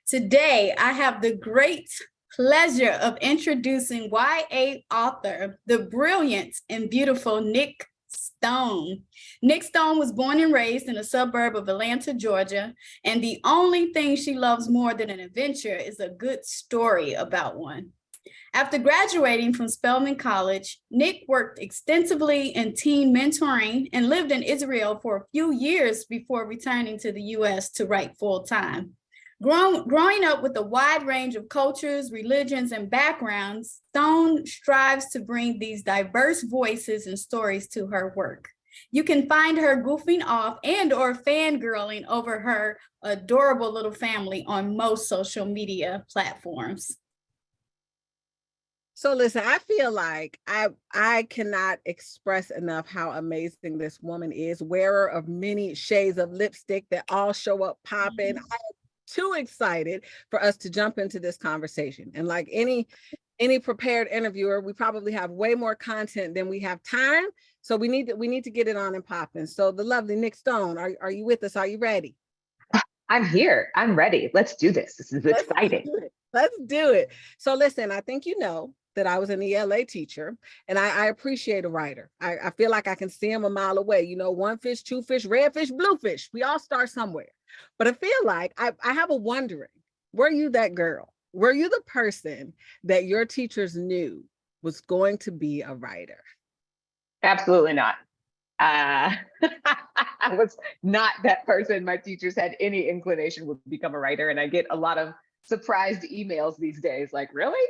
Today, I have the great pleasure of introducing YA author, the brilliant and beautiful Nic Stone. Nic Stone was born and raised in a suburb of Atlanta, Georgia, and the only thing she loves more than an adventure is a good story about one. After graduating from Spelman College, Nic worked extensively in teen mentoring and lived in Israel for a few years before returning to the US to write full-time. Growing up with a wide range of cultures, religions, and backgrounds, Stone strives to bring these diverse voices and stories to her work. You can find her goofing off and or fangirling over her adorable little family on most social media platforms. So listen, I feel like I cannot express enough how amazing this woman is, wearer of many shades of lipstick that all show up popping. I'm too excited for us to jump into this conversation. And like any prepared interviewer, we probably have way more content than we have time. So we need to get it on and popping. So the lovely Nic Stone, are you with us? Are you ready? I'm here. I'm ready. Let's do this. This is exciting. Let's do it. So listen, I think you know that I was an ELA teacher, and I appreciate a writer. I feel like I can see him a mile away. You know, one fish, two fish, red fish, blue fish. We all start somewhere. But I feel like I have a wondering, were you that girl? Were you the person that your teachers knew was going to be a writer? Absolutely not. I was not that person. My teachers had any inclination would become a writer, and I get a lot of surprised emails these days, like, really?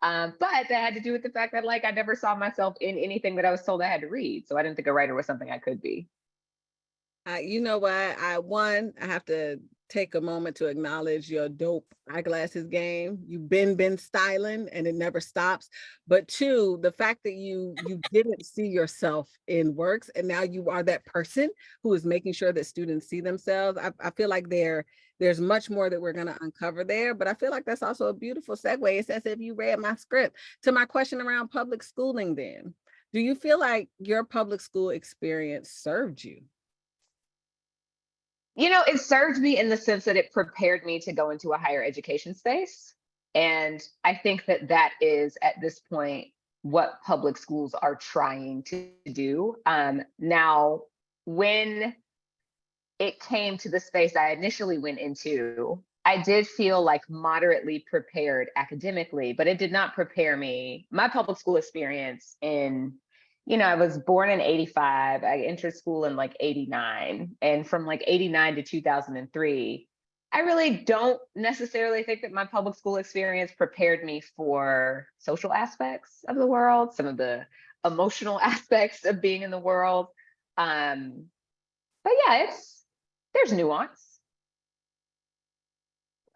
But that had to do with the fact that I never saw myself in anything that I was told I had to read. So I didn't think a writer was something I could be. You know what? I have to take a moment to acknowledge your dope eyeglasses game. You've been styling and it never stops. But two, the fact that you didn't see yourself in works and now you are that person who is making sure that students see themselves. I feel like there's much more that we're going to uncover there, but I feel like that's also a beautiful segue. It's as if you read my script. To my question around public schooling then, do you feel like your public school experience served you? You know, it served me in the sense that it prepared me to go into a higher education space. And I think that is at this point what public schools are trying to do. Now, when it came to the space I initially went into, I did feel like moderately prepared academically, but it did not prepare me. My public school experience I was born in 85. I entered school in 89. And from 89 to 2003, I really don't necessarily think that my public school experience prepared me for social aspects of the world, some of the emotional aspects of being in the world. But yeah, there's nuance.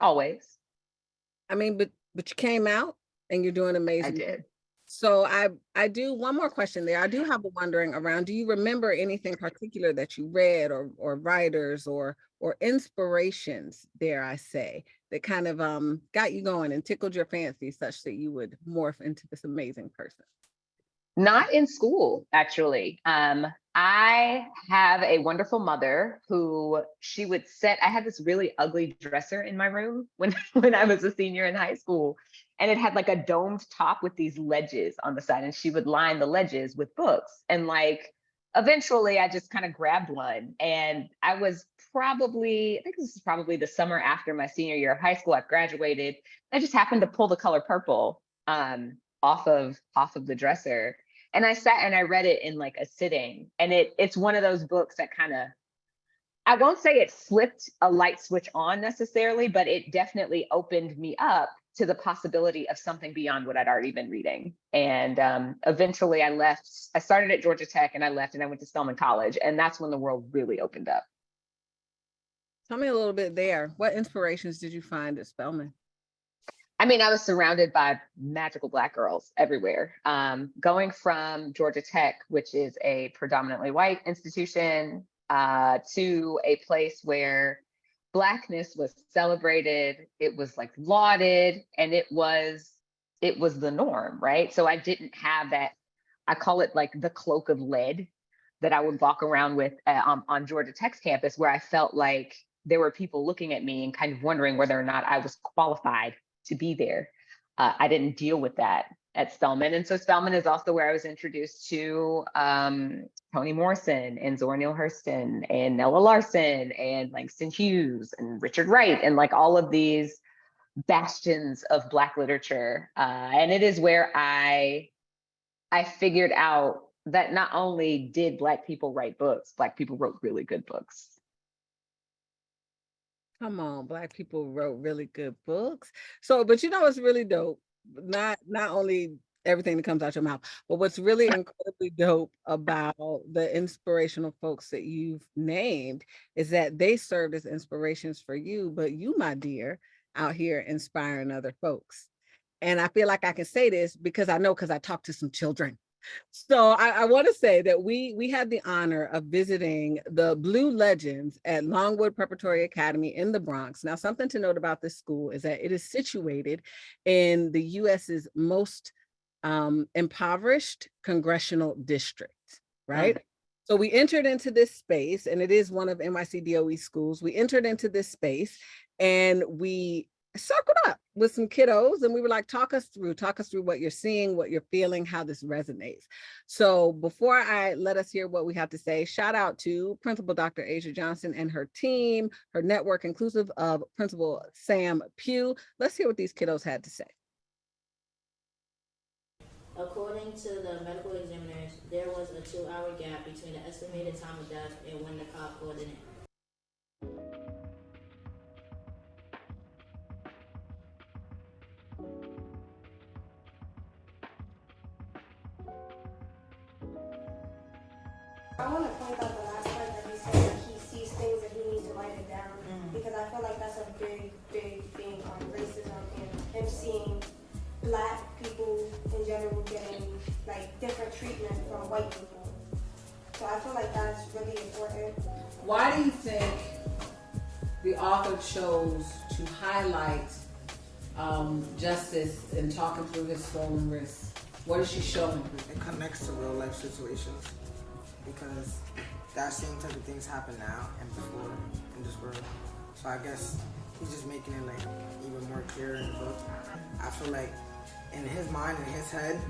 Always. I mean, but you came out and you're doing amazing. I did. So I do one more question there. I do have a wondering around, do you remember anything particular that you read or writers or inspirations, dare I say, that kind of got you going and tickled your fancy such that you would morph into this amazing person? Not in school, actually. I have a wonderful mother who I had this really ugly dresser in my room when I was a senior in high school. And it had a domed top with these ledges on the side. And she would line the ledges with books. And eventually I just kind of grabbed one. And I think this is probably the summer after my senior year of high school. I graduated. I just happened to pull The Color Purple off of the dresser. And I sat and I read it in a sitting. And it's one of those books that I won't say it flipped a light switch on necessarily, but it definitely opened me up to the possibility of something beyond what I'd already been reading. And eventually I left. I started at Georgia Tech and I left and I went to Spelman College. And that's when the world really opened up. Tell me a little bit there. What inspirations did you find at Spelman? I mean, I was surrounded by magical Black girls everywhere. Going from Georgia Tech, which is a predominantly white institution, to a place where Blackness was celebrated, it was lauded, and it was the norm, right? So I didn't have that, I call it the cloak of lead that I would walk around with on Georgia Tech's campus, where I felt like there were people looking at me and kind of wondering whether or not I was qualified to be there. I didn't deal with that at Spelman. And so Spelman is also where I was introduced to Toni Morrison and Zora Neale Hurston and Nella Larson and Langston Hughes and Richard Wright and like all of these bastions of Black literature. And it is where I figured out that not only did Black people write books, Black people wrote really good books. Come on, Black people wrote really good books. So, but you know what's really dope? Not only everything that comes out your mouth, but what's really incredibly dope about the inspirational folks that you've named is that they served as inspirations for you, but you, my dear, out here inspiring other folks. And I feel like I can say this because I know, because I talked to some children. So I want to say that we had the honor of visiting the Blue Legends at Longwood Preparatory Academy in the Bronx. Now, something to note about this school is that it is situated in the US's most impoverished congressional district, right? Mm-hmm. So we entered into this space, and it is one of NYC-DOE schools. We entered into this space and we circled up with some kiddos, and we were like, talk us through what you're seeing, what you're feeling, how this resonates. So before I let us hear what we have to say, shout out to Principal Dr. Asia Johnson and her team, her network inclusive of Principal Sam Pugh. Let's hear what these kiddos had to say. According to the medical examiners, there was a 2-hour gap between the estimated time of death and when the cop called it in. I want to point out the last part that he said that he sees things and he needs to write it down, because I feel like that's a big thing on racism and him seeing Black people in general getting like different treatment from white people. So I feel like that's really important. Why do you think the author chose to highlight justice and talking through his stolen wrists? What is she showing? It connects to real life situations, because that same type of things happen now and before in this world. So I guess he's just making it like even more clear in the book. I feel like in his mind, in his head,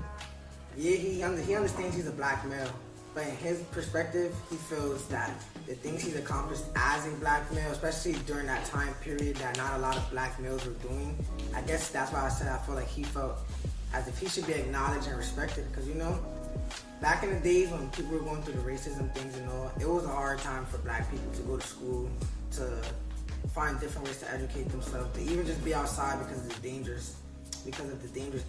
yeah, he understands he's a Black male, but in his perspective, he feels that the things he's accomplished as a Black male, especially during that time period that not a lot of Black males were doing, I guess that's why I said I feel like he felt as if he should be acknowledged and respected, because you know, back in the days when people were going through the racism things and all, it was a hard time for Black people to go to school, to find different ways to educate themselves, to even just be outside because of the dangerous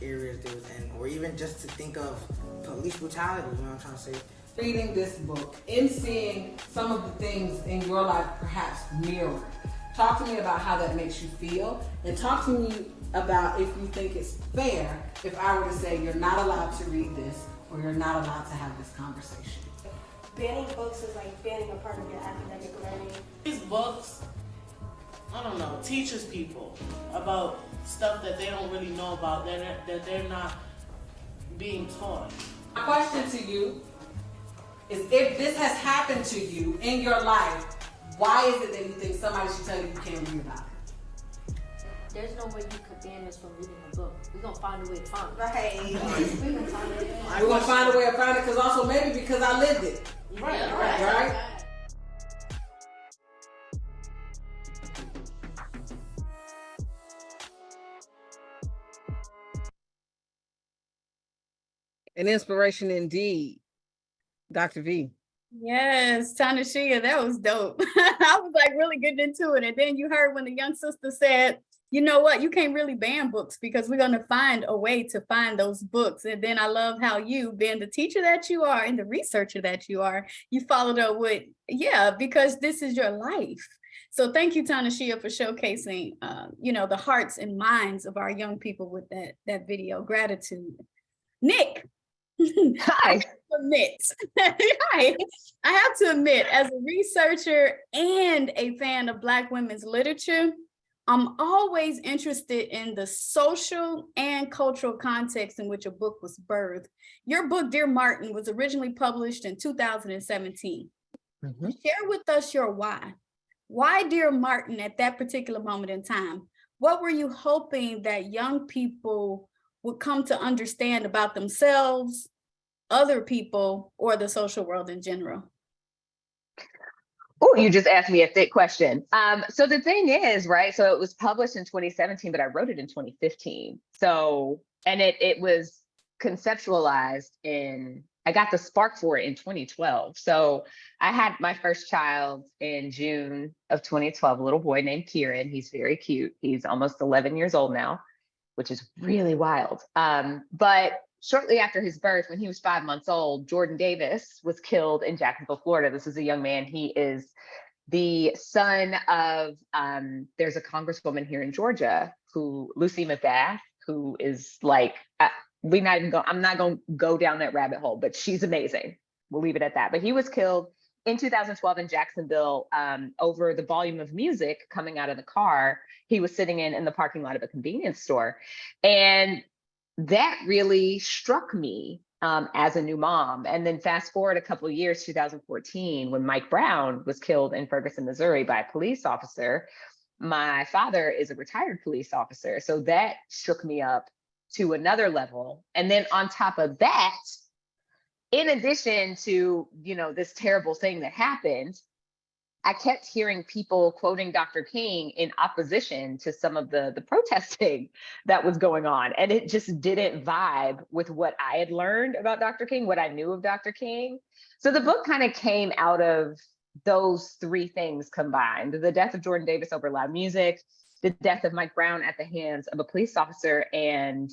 areas they was in, or even just to think of police brutality, you know what I'm trying to say? Reading this book and seeing some of the things in your life perhaps mirrored. Talk to me about how that makes you feel, and talk to me about if you think it's fair if I were to say you're not allowed to read this or you're not allowed to have this conversation. Banning books is like banning a part of your academic learning. These books, I don't know, teaches people about stuff that they don't really know about, that they're not being taught. My question to you is, if this has happened to you in your life, why is it that you think somebody should tell you you can't read about it? There's no way you could ban us from reading a book. We're going to find a way to find it. Right. We're going to find a way to find it. We're going to find a way to find it, because also maybe because I lived it. Right? An inspiration indeed. Dr. V. Yes, Tanishia, that was dope. I was like really getting into it. And then you heard when the young sister said, you know what, you can't really ban books because we're going to find a way to find those books. And then I love how you, being the teacher that you are and the researcher that you are, you followed up with, yeah, because this is your life. So thank you, Tanishia, for showcasing, the hearts and minds of our young people with that video. Gratitude. Nic. Hi. I have to admit, as a researcher and a fan of Black women's literature, I'm always interested in the social and cultural context in which a book was birthed. Your book, Dear Martin, was originally published in 2017. Mm-hmm. Share with us your why. Why Dear Martin at that particular moment in time? What were you hoping that young people would come to understand about themselves, other people, or the social world in general? Oh, you just asked me a thick question. So the thing is, right? So it was published in 2017, but I wrote it in 2015. So, and it was conceptualized I got the spark for it in 2012. So I had my first child in June of 2012, a little boy named Kieran. He's very cute. He's almost 11 years old now, which is really wild. But shortly after his birth, when he was 5 months old, Jordan Davis was killed in Jacksonville, Florida. This is a young man. He is the son of, there's a congresswoman here in Georgia Lucy McBath, who is like, I'm not going to go down that rabbit hole, but she's amazing. We'll leave it at that. But he was killed in 2012 in Jacksonville over the volume of music coming out of the car he was sitting in the parking lot of a convenience store. And that really struck me as a new mom. And then fast forward a couple of years, 2014, when Mike Brown was killed in Ferguson, Missouri by a police officer. My father is a retired police officer. So that shook me up to another level. And then on top of that, in addition to, this terrible thing that happened, I kept hearing people quoting Dr. King in opposition to some of the protesting that was going on. And it just didn't vibe with what I had learned about Dr. King, what I knew of Dr. King. So the book kind of came out of those three things combined: the death of Jordan Davis over loud music, the death of Mike Brown at the hands of a police officer, and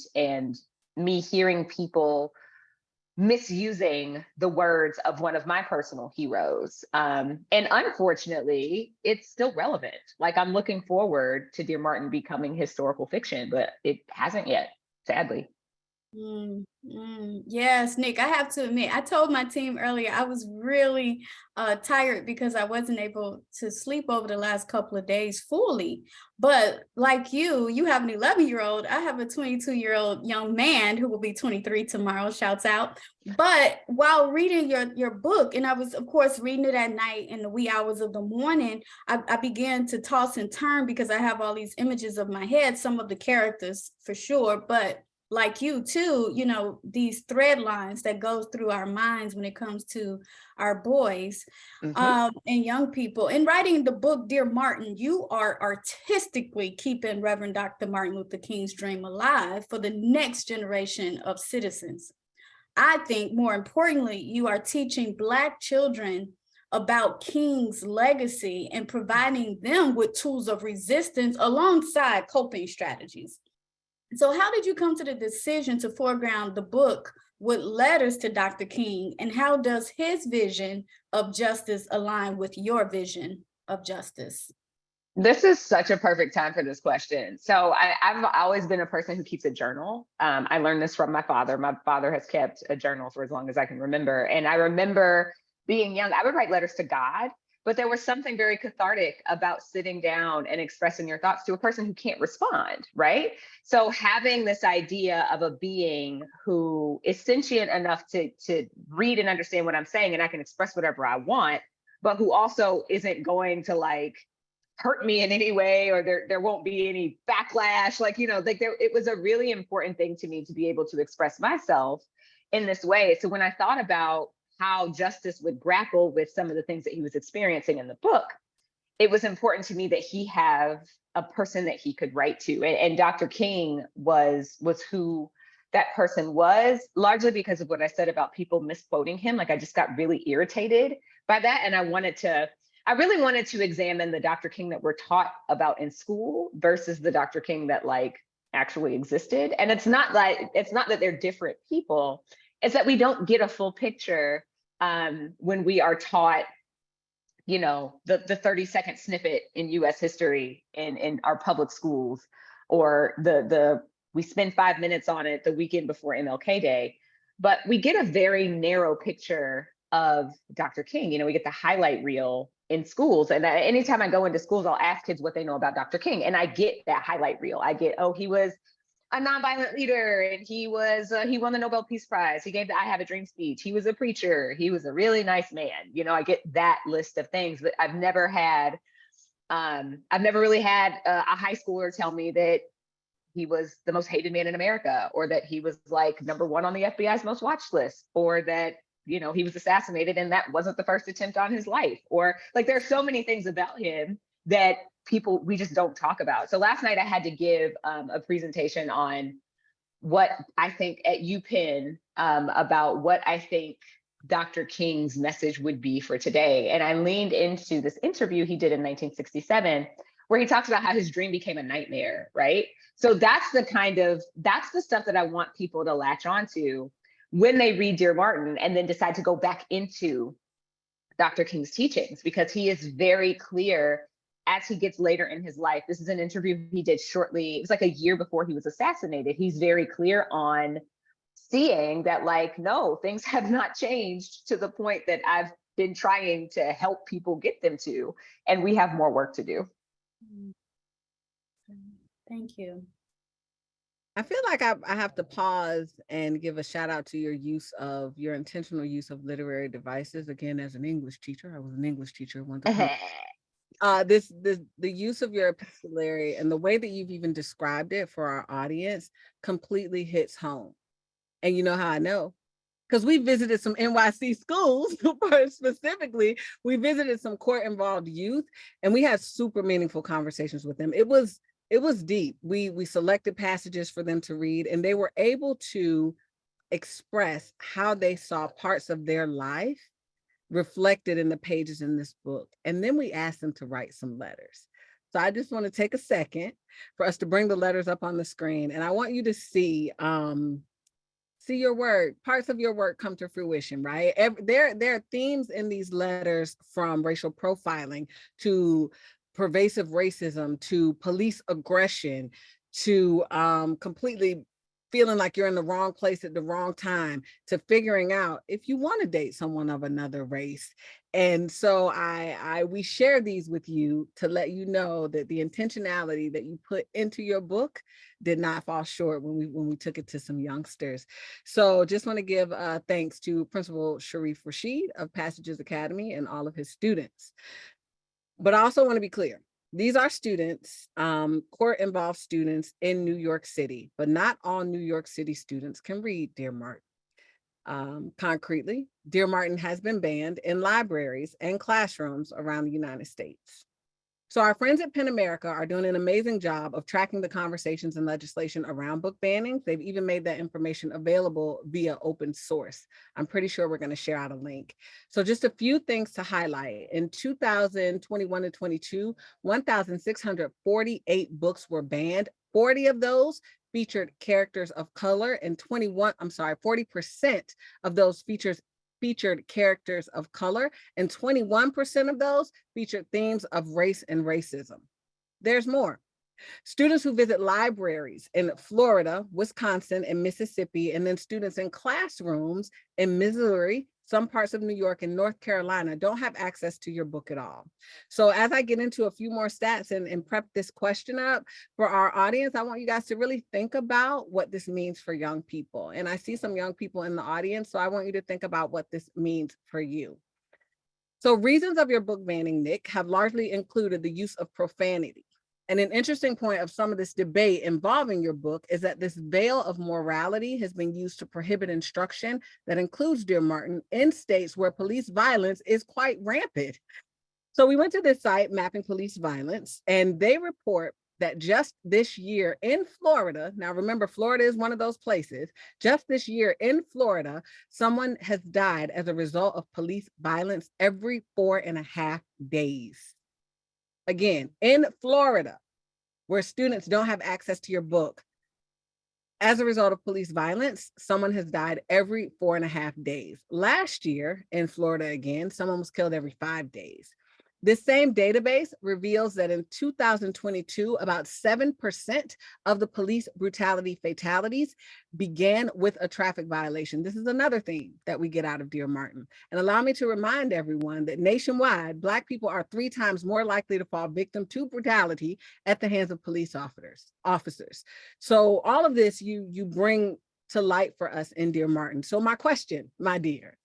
me hearing people misusing the words of one of my personal heroes. And unfortunately, it's still relevant. Like, I'm looking forward to Dear Martin becoming historical fiction, but it hasn't yet, sadly. Yes, Nic, I have to admit, I told my team earlier I was really tired because I wasn't able to sleep over the last couple of days fully. But like you have an 11-year-old. I have a 22-year-old young man who will be 23 tomorrow, shouts out. But while reading your book, and I was, of course, reading it at night in the wee hours of the morning, I began to toss and turn because I have all these images of my head, some of the characters for sure, but like you too, these thread lines that goes through our minds when it comes to our boys and young people. In writing the book, Dear Martin, you are artistically keeping Reverend Dr. Martin Luther King's dream alive for the next generation of citizens. I think more importantly, you are teaching Black children about King's legacy and providing them with tools of resistance alongside coping strategies. So how did you come to the decision to foreground the book with letters to Dr. King, and how does his vision of justice align with your vision of justice? This is such a perfect time for this question. So I've always been a person who keeps a journal. I learned this from my father. My father has kept a journal for as long as I can remember. And I remember being young, I would write letters to God, but there was something very cathartic about sitting down and expressing your thoughts to a person who can't respond, right? So having this idea of a being who is sentient enough to read and understand what I'm saying, and I can express whatever I want, but who also isn't going to hurt me in any way, or there won't be any backlash. It was a really important thing to me to be able to express myself in this way. So when I thought about how justice would grapple with some of the things that he was experiencing in the book, it was important to me that he have a person that he could write to. And Dr. King was who that person was, largely because of what I said about people misquoting him. I just got really irritated by that. And I really wanted to examine the Dr. King that we're taught about in school versus the Dr. King that actually existed. And it's not that they're different people. It's that we don't get a full picture when we are taught, the 30-second snippet in US history in our public schools, or we spend 5 minutes on it the weekend before MLK Day, but we get a very narrow picture of Dr. King. We get the highlight reel in schools. And anytime I go into schools, I'll ask kids what they know about Dr. King. And I get that highlight reel. I get, he was a nonviolent leader, and he won the Nobel Peace Prize. He gave the I Have a Dream speech. He was a preacher. He was a really nice man. I get that list of things, but I've never had I've never really had a high schooler tell me that he was the most hated man in America, or that he was like #1 on the FBI's most watched list, or that, you know, he was assassinated and that wasn't the first attempt on his life. Or like, there are so many things about him that we just don't talk about. So last night I had to give a presentation on what I think at UPenn, about what I think Dr. King's message would be for today. And I leaned into this interview he did in 1967, where he talks about how his dream became a nightmare, right? So that's the stuff that I want people to latch onto when they read Dear Martin and then decide to go back into Dr. King's teachings, because he is very clear as he gets later in his life. This is an interview he did shortly, it was like a year before he was assassinated. He's very clear on seeing that, like, no, things have not changed to the point that I've been trying to help people get them to, and we have more work to do. Thank you. I feel like I have to pause and give a shout out to your intentional use of literary devices. Again, as an English teacher, I was an English teacher once. The use of your epistolary and the way that you've even described it for our audience completely hits home. And you know how I know? Because we visited some NYC schools, specifically, we visited some court-involved youth, and we had super meaningful conversations with them. It was deep. We selected passages for them to read, and they were able to express how they saw parts of their life reflected in the pages in this book. And then we asked them to write some letters. So I just want to take a second for us to bring the letters up on the screen. And I want you to see your work, parts of your work come to fruition, right? There are themes in these letters, from racial profiling to pervasive racism to police aggression to completely feeling like you're in the wrong place at the wrong time, to figuring out if you want to date someone of another race. And so we share these with you to let you know that the intentionality that you put into your book did not fall short when we took it to some youngsters. So just want to give thanks to Principal Sharif Rashid of Passages Academy and all of his students. But I also want to be clear. These are students, court-involved students in New York City, but not all New York City students can read Dear Martin. Concretely, Dear Martin has been banned in libraries and classrooms around the United States. So our friends at PEN America are doing an amazing job of tracking the conversations and legislation around book bannings. They've even made that information available via open source. I'm pretty sure we're going to share out a link. So just a few things to highlight. In 2021 and 22, 1,648 books were banned. 40 of those featured characters of color, and 40% of those featured characters of color, and 21% of those featured themes of race and racism. There's more. Students who visit libraries in Florida, Wisconsin, and Mississippi, and then students in classrooms in Missouri, some parts of New York, and North Carolina don't have access to your book at all. So as I get into a few more stats and prep this question up for our audience, I want you guys to really think about what this means for young people. And I see some young people in the audience, so I want you to think about what this means for you. So reasons of your book banning, Nic, have largely included the use of profanity. And an interesting point of some of this debate involving your book is that this veil of morality has been used to prohibit instruction that includes Dear Martin in states where police violence is quite rampant. So we went to this site, Mapping Police Violence, and they report that just this year in Florida, now remember, Florida is one of those places, just this year in Florida, someone has died as a result of police violence every 4.5 days. Again, in Florida, where students don't have access to your book, as a result of police violence, someone has died every 4.5 days. Last year in Florida, again, someone was killed every 5 days. This same database reveals that in 2022, about 7% of the police brutality fatalities began with a traffic violation. This is another theme that we get out of Dear Martin. And allow me to remind everyone that nationwide, Black people are 3 times more likely to fall victim to brutality at the hands of police officers. So all of this you bring to light for us in Dear Martin. So my question, my dear,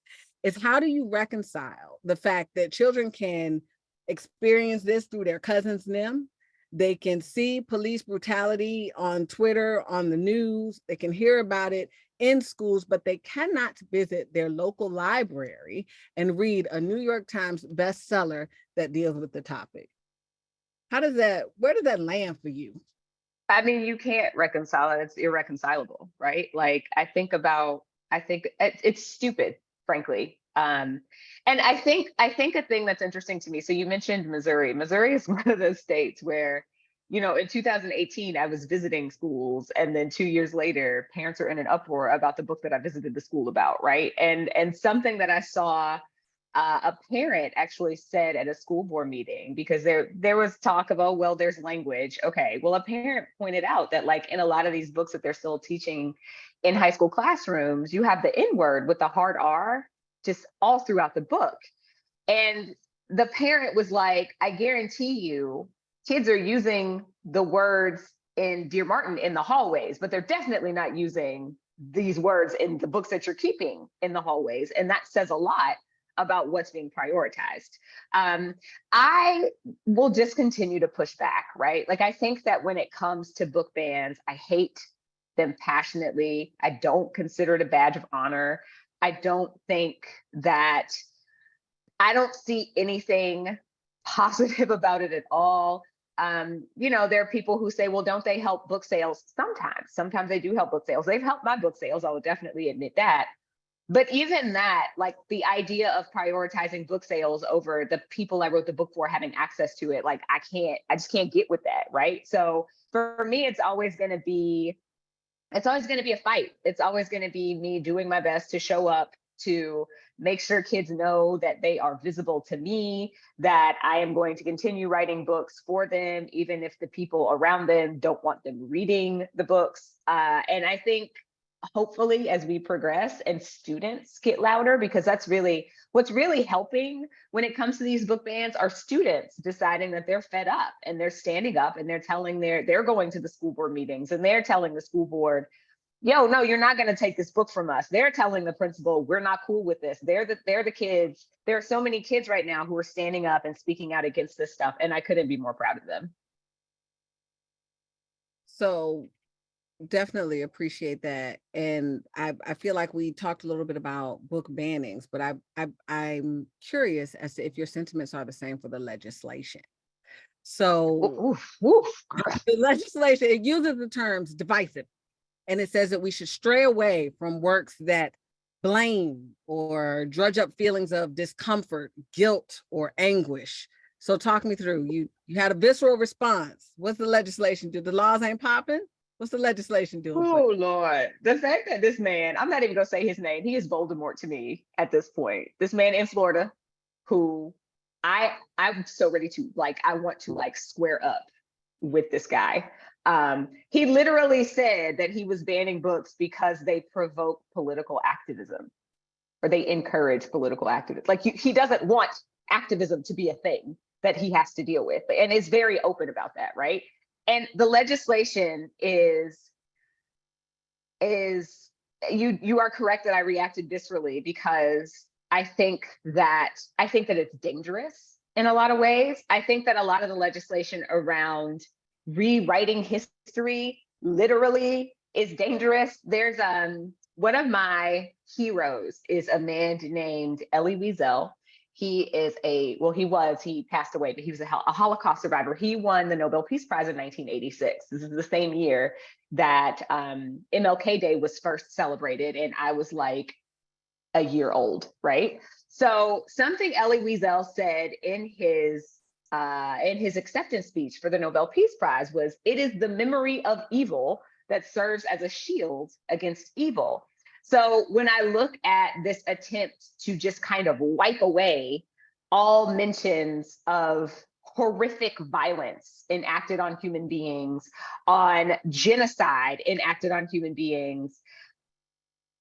is how do you reconcile the fact that children can experience this through their cousins and them. They can see police brutality on Twitter, on the news. They can hear about it in schools, but they cannot visit their local library and read a New York Times bestseller that deals with the topic. Where does that land for you? I mean, you can't reconcile it. It's irreconcilable, right? Like I think it's stupid, frankly. And I think a thing that's interesting to me. So you mentioned Missouri. Missouri is one of those states where, you know, in 2018, I was visiting schools, and then 2 years later, parents are in an uproar about the book that I visited the school about, right? And something that I saw a parent actually said at a school board meeting, because there was talk of, oh, well, there's language. Okay, well, a parent pointed out that like in a lot of these books that they're still teaching in high school classrooms, you have the N word with the hard R just all throughout the book. And the parent was like, I guarantee you, kids are using the words in Dear Martin in the hallways, but they're definitely not using these words in the books that you're keeping in the hallways. And that says a lot about what's being prioritized. I will just continue to push back, right? Like, I think that when it comes to book bans, I hate them passionately. I don't consider it a badge of honor. I don't see anything positive about it at all. You know, there are people who say, well, don't they help book sales? Sometimes they do help book sales. They've helped my book sales. I will definitely admit that. But even that, like the idea of prioritizing book sales over the people I wrote the book for having access to it, like I just can't get with that, right? So for me, it's always going to be a fight. It's always going to be me doing my best to show up, to make sure kids know that they are visible to me, that I am going to continue writing books for them, even if the people around them don't want them reading the books. And I think hopefully as we progress and students get louder, because that's really what's really helping when it comes to these book bans, are students deciding that they're fed up and they're standing up and they're telling they're going to the school board meetings and they're telling the school board, yo, no, you're not going to take this book from us. They're telling the principal, we're not cool with this. They're the kids. There are so many kids right now who are standing up and speaking out against this stuff, and I couldn't be more proud of them. So definitely appreciate that. And I feel like we talked a little bit about book bannings, but I'm curious as to if your sentiments are the same for the legislation. So the legislation, it uses the terms divisive, and it says that we should stray away from works that blame or drudge up feelings of discomfort, guilt, or anguish. So talk me through, you had a visceral response. What's the legislation do? The laws ain't popping? What's the legislation doing? Oh, Lord. The fact that this man, I'm not even going to say his name. He is Voldemort to me at this point. This man in Florida who I'm so ready to, like, I want to, like, square up with this guy. He literally said that he was banning books because they provoke political activism, or they encourage political activism. Like, he doesn't want activism to be a thing that he has to deal with, and is very open about that, right? And the legislation is you are correct that I reacted viscerally, because I think that it's dangerous in a lot of ways. I think that a lot of the legislation around rewriting history literally is dangerous. There's one of my heroes is a man named Elie Wiesel. He passed away, but he was a Holocaust survivor. He won the Nobel Peace Prize in 1986. This is the same year that MLK Day was first celebrated, and I was like a year old, right? So something Elie Wiesel said in his acceptance speech for the Nobel Peace Prize was, "It is the memory of evil that serves as a shield against evil." So when I look at this attempt to just kind of wipe away all mentions of horrific violence enacted on human beings, on genocide enacted on human beings,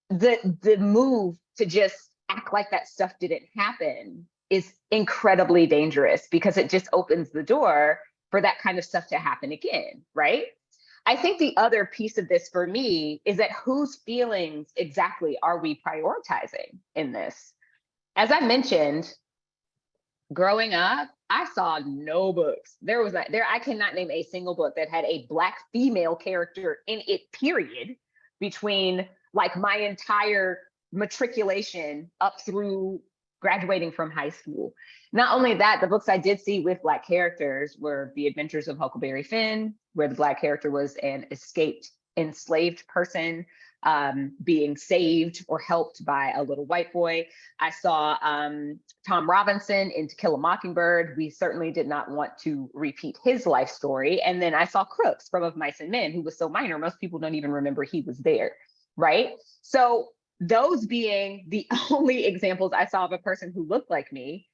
the move to just act like that stuff didn't happen is incredibly dangerous, because it just opens the door for that kind of stuff to happen again, right? I think the other piece of this for me is that whose feelings exactly are we prioritizing in this? As I mentioned, growing up, I saw no books. There was not there. I cannot name a single book that had a Black female character in it, period, between like my entire matriculation up through graduating from high school. Not only that, the books I did see with Black characters were The Adventures of Huckleberry Finn, where the Black character was an escaped enslaved person being saved or helped by a little white boy. I saw Tom Robinson in To Kill a Mockingbird. We certainly did not want to repeat his life story. And then I saw Crooks from Of Mice and Men, who was so minor, most people don't even remember he was there, right? So those being the only examples I saw of a person who looked like me,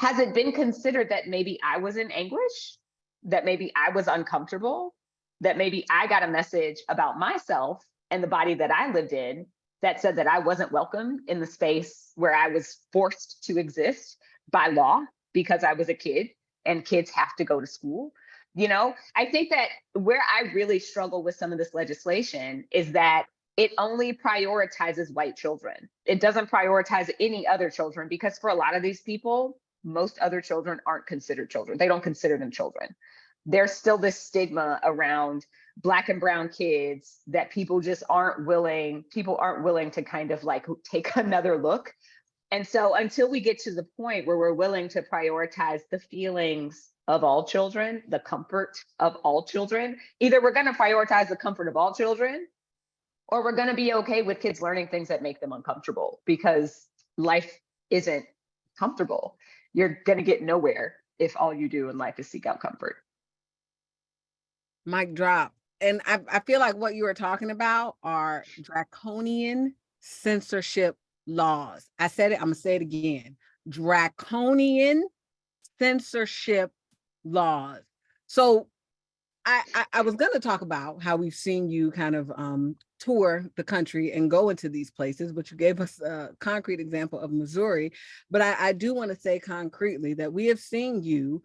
has it been considered that maybe I was in anguish, that maybe I was uncomfortable, that maybe I got a message about myself and the body that I lived in that said that I wasn't welcome in the space where I was forced to exist by law because I was a kid and kids have to go to school? You know, I think that where I really struggle with some of this legislation is that it only prioritizes white children. It doesn't prioritize any other children, because for a lot of these people, most other children aren't considered children. They don't consider them children. There's still this stigma around Black and brown kids that people aren't willing to kind of like take another look. And so until we get to the point where we're willing to prioritize the feelings of all children, the comfort of all children, either we're going to prioritize the comfort of all children, or we're going to be okay with kids learning things that make them uncomfortable, because life isn't comfortable. You're going to get nowhere if all you do in life is seek out comfort. Mic drop. And I feel like what you were talking about are draconian censorship laws. I said it, I'm gonna say it again. Draconian censorship laws. So I was gonna talk about how we've seen you kind of tour the country and go into these places, but you gave us a concrete example of Missouri. But I do want to say concretely that we have seen you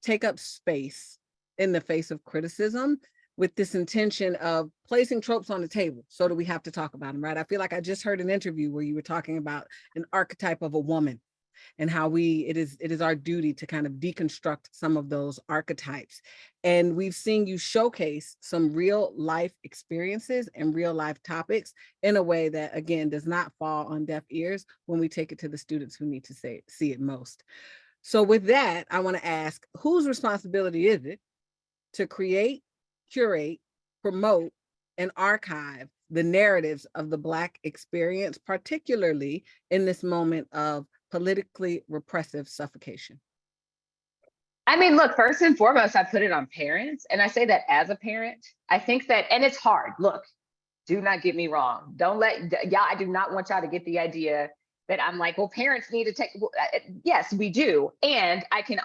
take up space in the face of criticism with this intention of placing tropes on the table so that we have to talk about them, right? I feel like I just heard an interview where you were talking about an archetype of a woman and how it is our duty to kind of deconstruct some of those archetypes. And we've seen you showcase some real life experiences and real life topics in a way that, again, does not fall on deaf ears when we take it to the students who need to see it most. So with that, I want to ask, whose responsibility is it to create, curate, promote, and archive the narratives of the Black experience, particularly in this moment of politically repressive suffocation? I mean, look, first and foremost, I put it on parents. And I say that as a parent. I think that, and it's hard. Look, do not get me wrong. I do not want y'all to get the idea that I'm like, well, parents need to take, yes, we do. And I can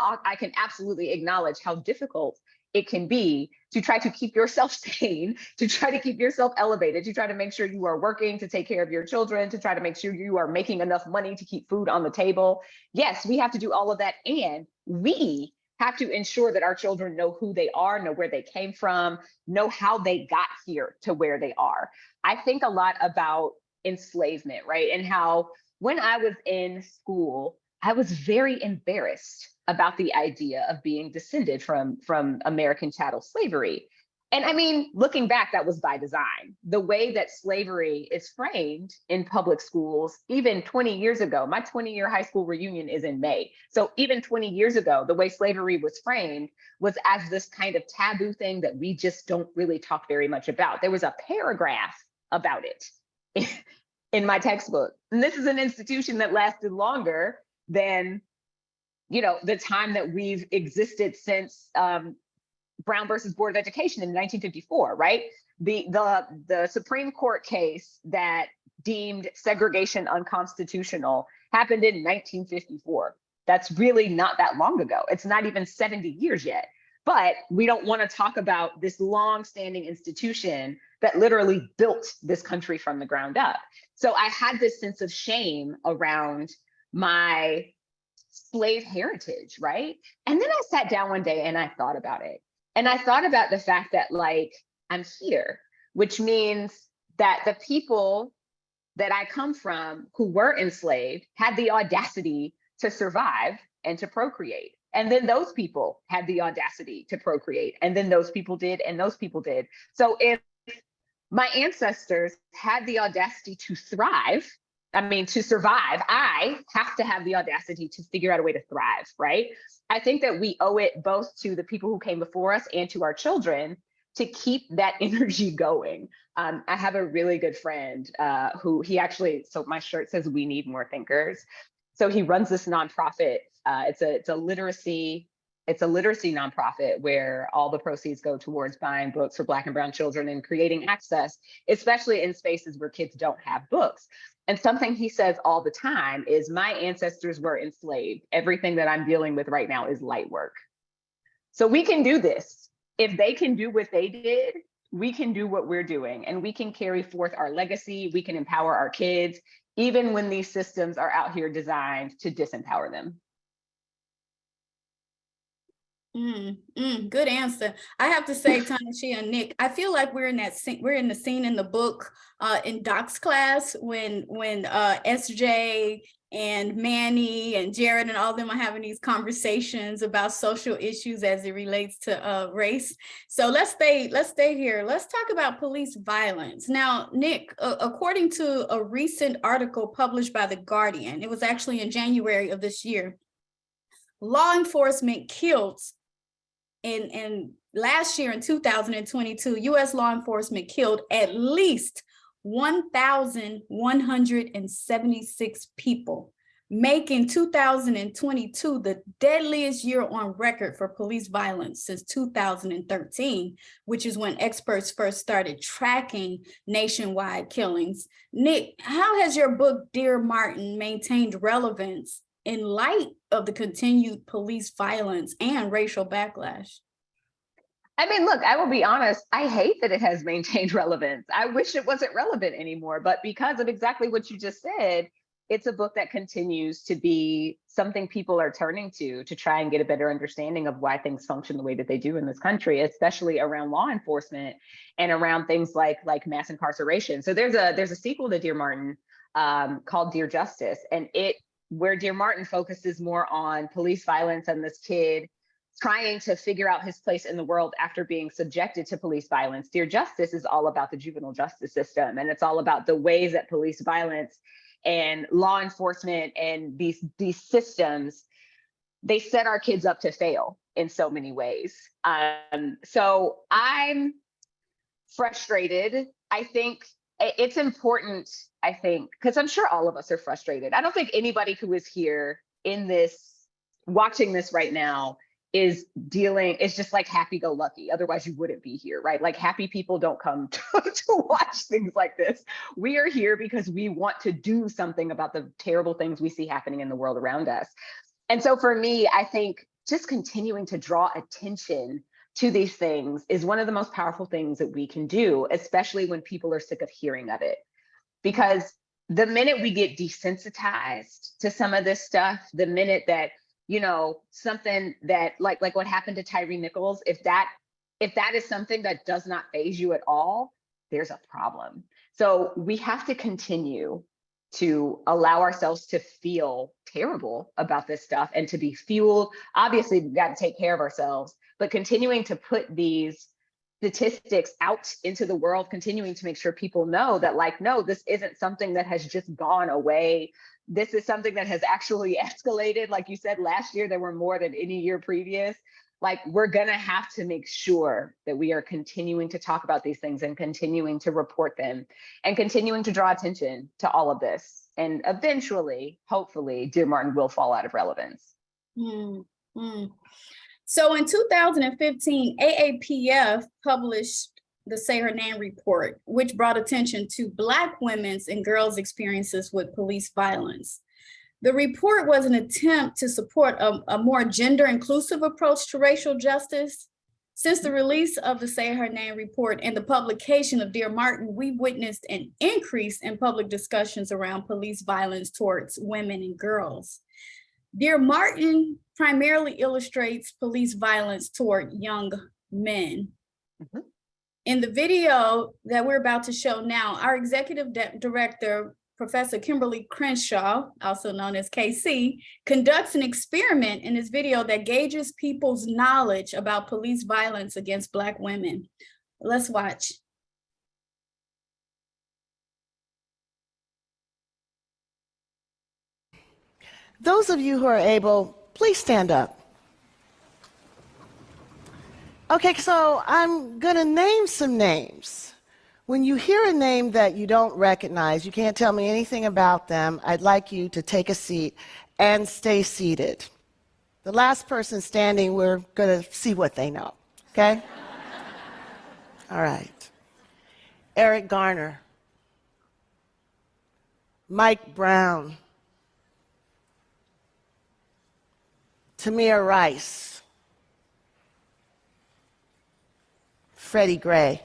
absolutely acknowledge how difficult it can be to try to keep yourself sane, to try to keep yourself elevated, to try to make sure you are working to take care of your children, to try to make sure you are making enough money to keep food on the table. Yes, we have to do all of that. And we have to ensure that our children know who they are, know where they came from, know how they got here to where they are. I think a lot about enslavement, right? And how when I was in school, I was very embarrassed about the idea of being descended from American chattel slavery. And I mean, looking back, that was by design. The way that slavery is framed in public schools, even 20 years ago, my 20-year high school reunion is in May. So even 20 years ago, the way slavery was framed was as this kind of taboo thing that we just don't really talk very much about. There was a paragraph about it in my textbook. And this is an institution that lasted longer than, you know, the time that we've existed since Brown versus Board of Education in 1954, right? The Supreme Court case that deemed segregation unconstitutional happened in 1954. That's really not that long ago. It's not even 70 years yet. But we don't want to talk about this long-standing institution that literally built this country from the ground up. So I had this sense of shame around my slave heritage, right? And then I sat down one day and I thought about it. And I thought about the fact that, like, I'm here, which means that the people that I come from who were enslaved had the audacity to survive and to procreate. And then those people had the audacity to procreate. And then those people did, and those people did. So if my ancestors had the audacity to thrive, to survive, I have to have the audacity to figure out a way to thrive, right? I think that we owe it both to the people who came before us and to our children to keep that energy going. I have a really good friend who so my shirt says, "We need more thinkers." So he runs this nonprofit. It's a literacy nonprofit where all the proceeds go towards buying books for Black and brown children and creating access, especially in spaces where kids don't have books. And something he says all the time is, my ancestors were enslaved. Everything that I'm dealing with right now is light work. So we can do this. If they can do what they did, we can do what we're doing, and we can carry forth our legacy. We can empower our kids, even when these systems are out here designed to disempower them. Good answer. I have to say, Tanishia and Nic, I feel like we're in the scene in the book in Doc's class when SJ and Manny and Jared and all of them are having these conversations about social issues as it relates to race. So let's stay here. Let's talk about police violence. Now, Nic, according to a recent article published by The Guardian, it was actually in January of this year, law enforcement killed in last year in 2022, U.S. law enforcement killed at least 1,176 people, making 2022 the deadliest year on record for police violence since 2013, which is when experts first started tracking nationwide killings. Nic, how has your book, Dear Martin, maintained relevance in light of the continued police violence and racial backlash? Look, I will be honest, I hate that it has maintained relevance. I wish it wasn't relevant anymore, but because of exactly what you just said, it's a book that continues to be something people are turning to try and get a better understanding of why things function the way that they do in this country, especially around law enforcement and around things like mass incarceration. So there's a sequel to Dear Martin called Dear Justice, and where Dear Martin focuses more on police violence and this kid trying to figure out his place in the world after being subjected to police violence. Dear Justice is all about the juvenile justice system, and it's all about the ways that police violence and law enforcement and these systems, they set our kids up to fail in so many ways. So I'm frustrated. I think it's important, because I'm sure all of us are frustrated. I don't think anybody who is here watching this right now is just like happy-go-lucky. Otherwise you wouldn't be here, right? Like, happy people don't come to watch things like this. We are here because we want to do something about the terrible things we see happening in the world around us. And so for me, I think just continuing to draw attention to these things is one of the most powerful things that we can do, especially when people are sick of hearing of it. Because the minute we get desensitized to some of this stuff, the minute that something that like what happened to Tyree Nichols, if that is something that does not faze you at all, there's a problem. So we have to continue to allow ourselves to feel terrible about this stuff and to be fueled. Obviously, we've got to take care of ourselves, but continuing to put these statistics out into the world, continuing to make sure people know that, no, this isn't something that has just gone away. This is something that has actually escalated. Like you said, last year, there were more than any year previous. We're gonna have to make sure that we are continuing to talk about these things and continuing to report them and continuing to draw attention to all of this. And eventually, hopefully, Dear Martin will fall out of relevance. So in 2015, AAPF published the Say Her Name report, which brought attention to Black women's and girls' experiences with police violence. The report was an attempt to support a more gender-inclusive approach to racial justice. Since the release of the Say Her Name report and the publication of Dear Martin, we witnessed an increase in public discussions around police violence towards women and girls. Dear Martin primarily illustrates police violence toward young men. In the video that we're about to show now, our executive director, Professor Kimberly Crenshaw, also known as KC, conducts an experiment in this video that gauges people's knowledge about police violence against Black women. Let's watch. Those of you who are able, please stand up. Okay, so I'm gonna name some names. When you hear a name that you don't recognize, you can't tell me anything about them, I'd like you to take a seat and stay seated. The last person standing, we're gonna see what they know, okay? All right. Eric Garner, Mike Brown, Tamir Rice, Freddie Gray.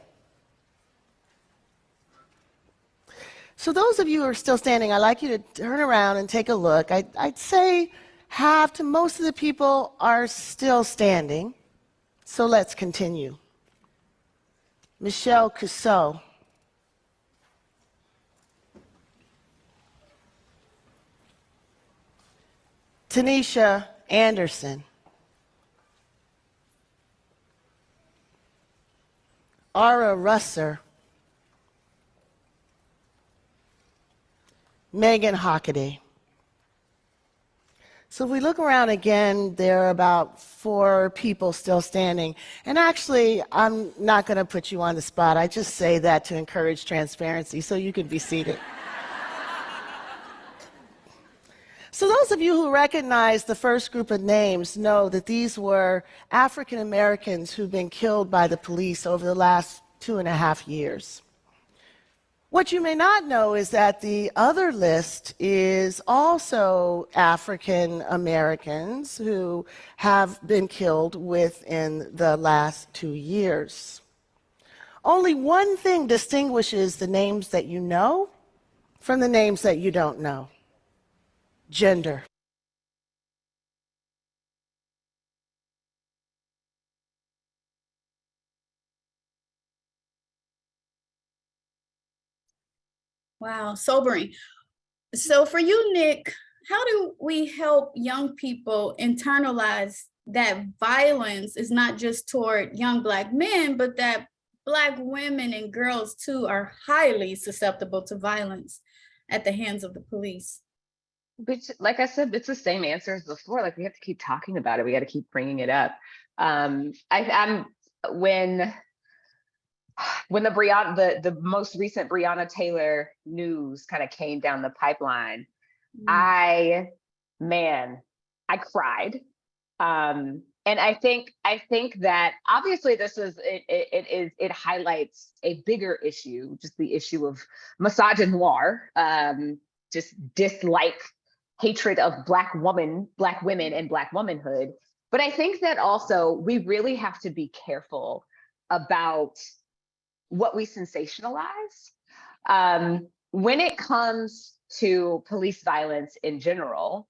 So those of you who are still standing, I'd like you to turn around and take a look. I'd say half to most of the people are still standing. So let's continue. Michelle Cusseau. Tanishia Anderson. Ara Russer. Megan Hockaday. So if we look around again, there are about 4 people still standing. And actually, I'm not going to put you on the spot. I just say that to encourage transparency, so you can be seated. So those of you who recognize the first group of names know that these were African Americans who've been killed by the police over the last 2.5 years. What you may not know is that the other list is also African Americans who have been killed within the last 2 years. Only one thing distinguishes the names that you know from the names that you don't know: gender. Wow, sobering. So for you, Nic, how do we help young people internalize that violence is not just toward young Black men, but that Black women and girls too are highly susceptible to violence at the hands of the police? Which, like I said, it's the same answer as before. Like, we have to keep talking about it. We got to keep bringing it up. When the most recent Breonna Taylor news kind of came down the pipeline, I cried. And I think that obviously it highlights a bigger issue, just the issue of misogynoir, just dislike, hatred of Black women and Black womanhood. But I think that also we really have to be careful about what we sensationalize. When it comes to police violence in general,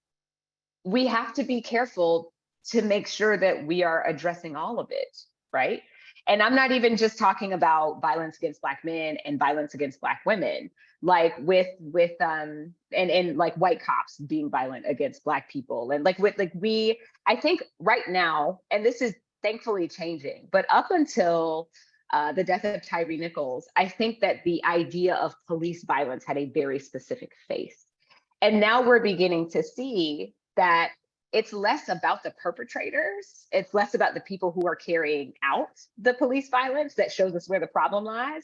we have to be careful to make sure that we are addressing all of it, right? And I'm not even just talking about violence against Black men and violence against Black women, like and like white cops being violent against Black people. And I think right now, and this is thankfully changing, but up until the death of Tyree Nichols, I think that the idea of police violence had a very specific face. And now we're beginning to see that it's less about the perpetrators. It's less about the people who are carrying out the police violence that shows us where the problem lies.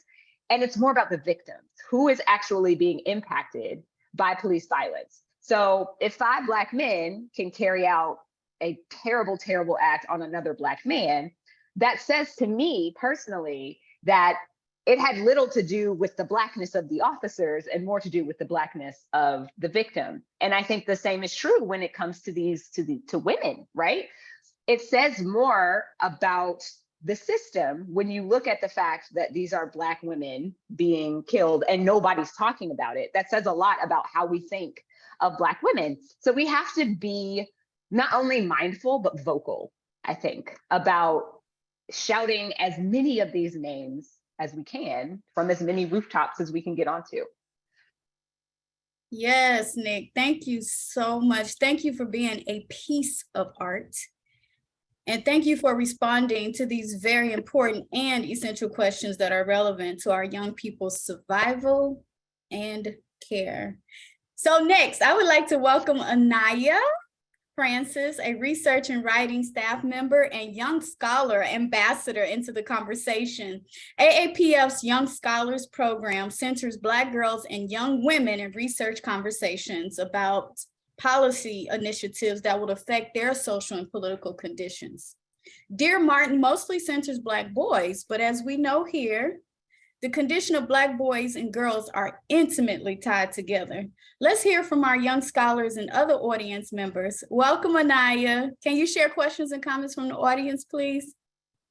And it's more about the victims, who is actually being impacted by police violence. So if 5 Black men can carry out a terrible, terrible act on another Black man, that says to me personally that it had little to do with the Blackness of the officers and more to do with the Blackness of the victim. And I think the same is true when it comes to women, right? It says more about the system when you look at the fact that these are Black women being killed and nobody's talking about it. That says a lot about how we think of Black women. So we have to be not only mindful, but vocal, I think, about shouting as many of these names as we can from as many rooftops as we can get onto. Yes, Nic, thank you so much. Thank you for being a piece of art. And thank you for responding to these very important and essential questions that are relevant to our young people's survival and care. So next, I would like to welcome Anaya Francis, a research and writing staff member and young scholar ambassador into the conversation. AAPF's Young Scholars Program centers Black girls and young women in research conversations about policy initiatives that would affect their social and political conditions. Dear Martin mostly centers Black boys, but as we know here, the condition of Black boys and girls are intimately tied together. Let's hear from our young scholars and other audience members. Welcome, Anaya. Can you share questions and comments from the audience, please?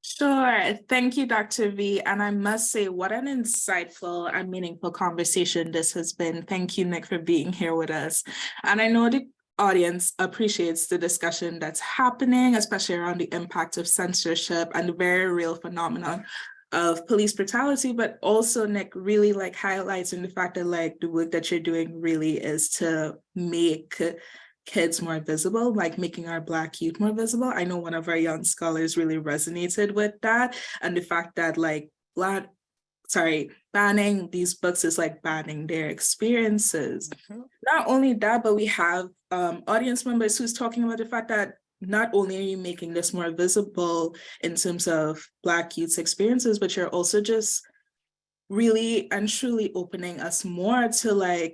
Sure. Thank you, Dr. V. And I must say, what an insightful and meaningful conversation this has been. Thank you, Nic, for being here with us. And I know the audience appreciates the discussion that's happening, especially around the impact of censorship and the very real phenomenon of police brutality, but also Nic really highlighting the fact that the work that you're doing really is to make kids more visible, making our Black youth more visible. I know one of our young scholars really resonated with that, and the fact that banning these books is banning their experiences. Not only that, but we have audience members who's talking about the fact that not only are you making this more visible in terms of Black youth's experiences, but you're also just really and truly opening us more to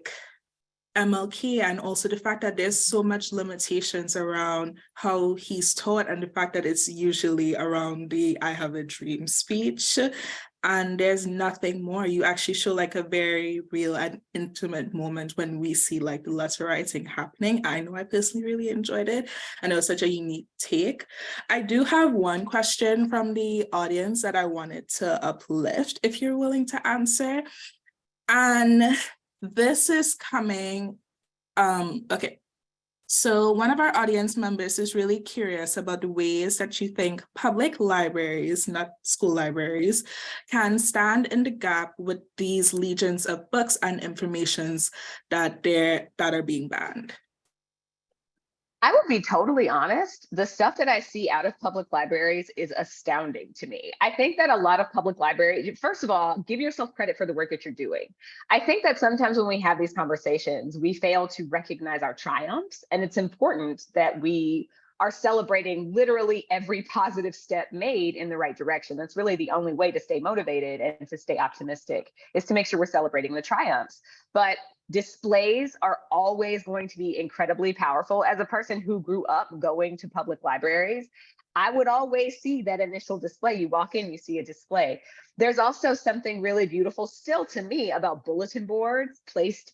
MLK, and also the fact that there's so much limitations around how he's taught, and the fact that it's usually around the "I have a dream" speech. And there's nothing more. You actually show a very real and intimate moment when we see the letter writing happening. I know I personally really enjoyed it, and it was such a unique take. I do have one question from the audience that I wanted to uplift, if you're willing to answer. And this is coming, okay. So one of our audience members is really curious about the ways that you think public libraries, not school libraries, can stand in the gap with these legions of books and informations that are being banned. I will be totally honest, the stuff that I see out of public libraries is astounding to me. I think that a lot of public libraries, first of all, give yourself credit for the work that you're doing. I think that sometimes when we have these conversations, we fail to recognize our triumphs, and it's important that we are celebrating literally every positive step made in the right direction. That's really the only way to stay motivated and to stay optimistic, is to make sure we're celebrating the triumphs. But displays are always going to be incredibly powerful. As a person who grew up going to public libraries, I would always see that initial display. You walk in, you see a display. There's also something really beautiful still to me about bulletin boards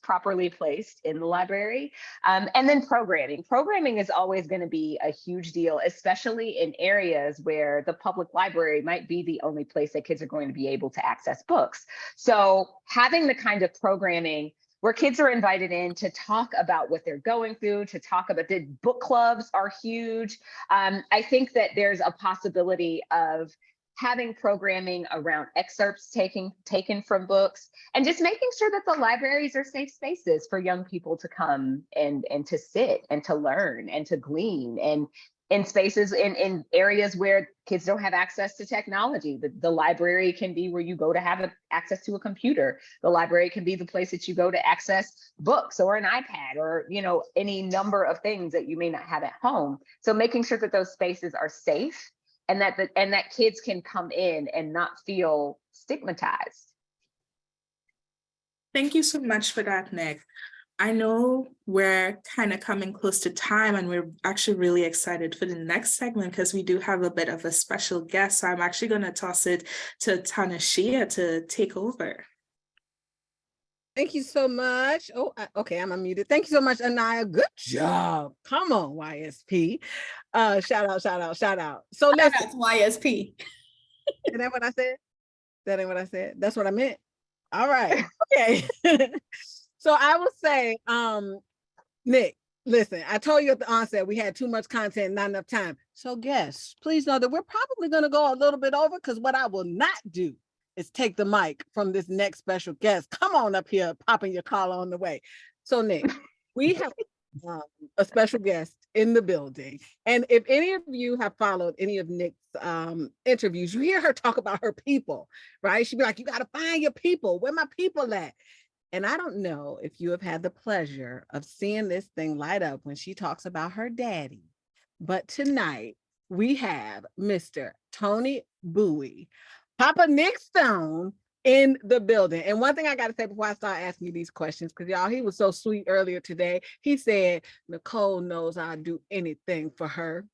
properly placed in the library. And then programming. Programming is always going to be a huge deal, especially in areas where the public library might be the only place that kids are going to be able to access books. So having the kind of programming where kids are invited in to talk about what they're going through, to talk about the book clubs are huge. I think that there's a possibility of having programming around excerpts taken from books, and just making sure that the libraries are safe spaces for young people to come and to sit and to learn and to glean, and in spaces, in areas where kids don't have access to technology. The library can be where you go to have access to a computer. The library can be the place that you go to access books or an iPad, or any number of things that you may not have at home. So making sure that those spaces are safe, and that kids can come in and not feel stigmatized. Thank you so much for that, Nic. I know we're kind of coming close to time, and we're actually really excited for the next segment because we do have a bit of a special guest. So I'm actually going to toss it to Tanishia to take over. Thank you so much. Oh, okay, I'm unmuted. Thank you so much, Anaya. Good job. Come on, YSP. Shout out. So Shout out to YSP. Is that what I said? That ain't what I said. That's what I meant. All right. Okay. So I will say, Nic, listen, I told you at the onset we had too much content, not enough time. So guests, please know that we're probably going to go a little bit over, because what I will not do is take the mic from this next special guest. Come on up here, popping your collar on the way. So Nic, we have a special guest in the building. And if any of you have followed any of Nic's interviews, you hear her talk about her people, right? She'd be like, you got to find your people. Where my people at? And I don't know if you have had the pleasure of seeing this thing light up when she talks about her daddy. But tonight we have Mr. Tony Bouie, Papa Nic Stone, in the building. And one thing I got to say before I start asking you these questions, because y'all, he was so sweet earlier today. He said, Nicole knows I'd do anything for her.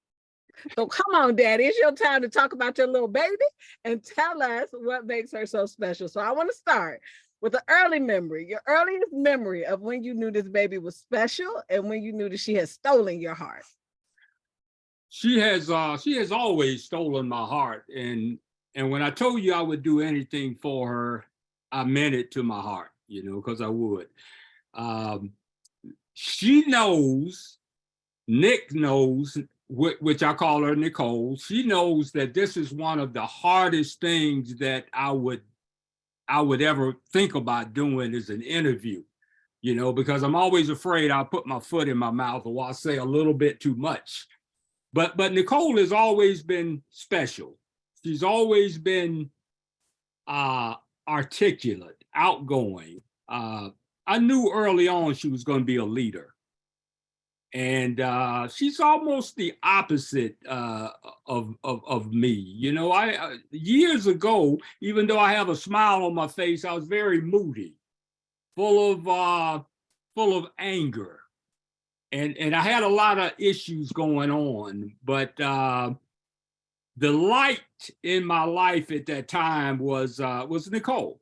So come on, Daddy, it's your time to talk about your little baby and tell us what makes her so special. So I want to start with an early memory, your earliest memory of when you knew this baby was special and when you knew that she had stolen your heart. She has always stolen my heart. And when I told you I would do anything for her, I meant it to my heart, you know, because I would. She knows, Nic knows, which I call her Nicole. She knows that this is one of the hardest things that I would ever think about doing is an interview, you know, because I'm always afraid I'll put my foot in my mouth or I'll say a little bit too much. But Nicole has always been special. She's always been articulate, outgoing. I knew early on she was going to be a leader. And she's almost the opposite of me. You know, I years ago, even though I have a smile on my face, I was very moody, full of anger. And I had a lot of issues going on, but the light in my life at that time was Nicole,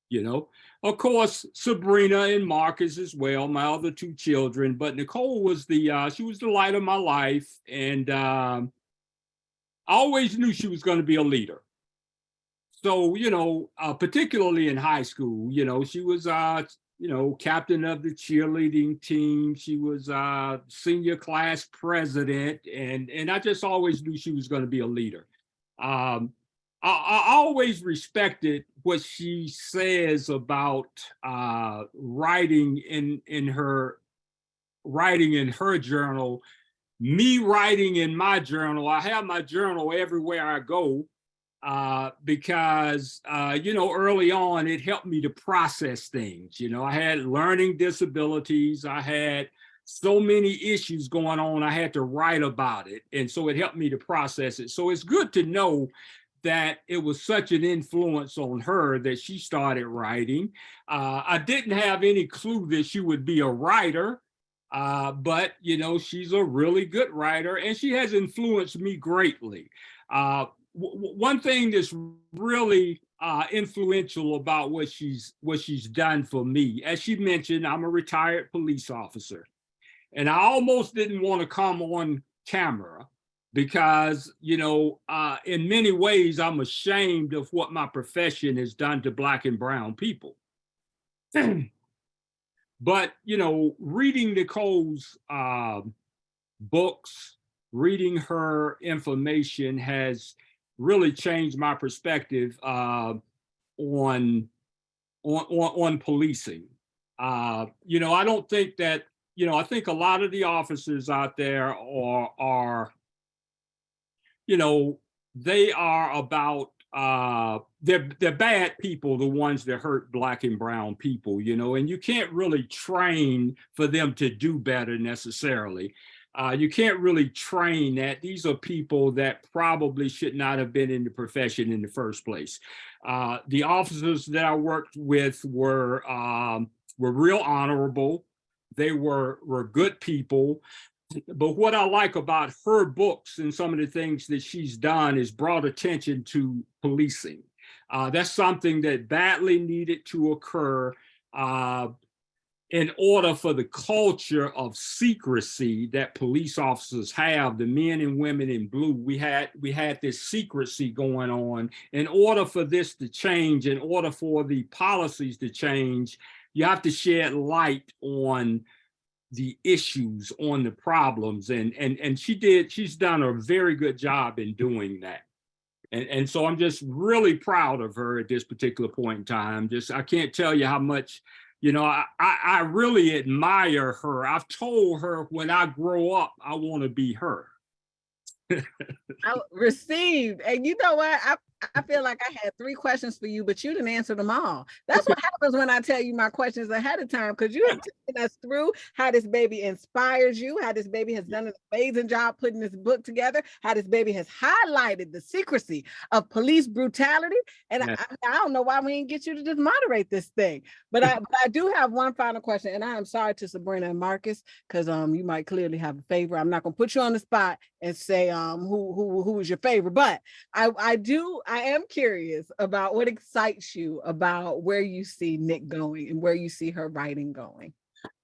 you know. Of course, Sabrina and Marcus as well, my other two children, but Nicole was she was the light of my life. And I always knew she was going to be a leader. So, you know, particularly in high school, you know, she was, you know, captain of the cheerleading team. She was senior class president. And I just always knew she was going to be a leader. I always respected what she says about writing in her journal, me writing in my journal. I have my journal everywhere I go because, you know, early on, it helped me to process things. You know, I had learning disabilities. I had so many issues going on. I had to write about it. And so it helped me to process it. So it's good to know that it was such an influence on her that she started writing. I didn't have any clue that she would be a writer, but, you know, she's a really good writer and she has influenced me greatly. One thing that's really influential about what she's done for me, as she mentioned, I'm a retired police officer. And I almost didn't want to come on camera because, you know, in many ways, I'm ashamed of what my profession has done to Black and brown people. But, you know, reading Nicole's books, reading her information has really changed my perspective on policing. You know, I don't think that, you know, I think a lot of the officers out there are you know, they are about, they're bad people, the ones that hurt Black and brown people, you know, and you can't really train for them to do better necessarily. You can't really train that. These are people that probably should not have been in the profession in the first place. The officers that I worked with were real honorable. They were good people. But what I like about her books and some of the things that she's done is brought attention to policing. That's something that badly needed to occur in order for the culture of secrecy that police officers have, the men and women in blue. We had this secrecy going on. In order for this to change, in order for the policies to change, you have to shed light on the issues, on the problems, and she's done a very good job in doing that. And so I'm just really proud of her at this particular point in time. I can't tell you how much, You know, I really admire her. I've told her when I grow up, I want to be her. I received. And you know what? I feel like I had 3 questions for you, but you didn't answer them all. That's what happens when I tell you my questions ahead of time, because you have taken us through how this baby inspires you, how this baby has done an amazing job putting this book together, how this baby has highlighted the secrecy of police brutality. And I don't know why we didn't get you to just moderate this thing. But I do have one final question, and I am sorry to Sabrina and Marcus, because you might clearly have a favorite. I'm not going to put you on the spot and say who is your favorite, but I am curious about what excites you about where you see Nic going and where you see her writing going.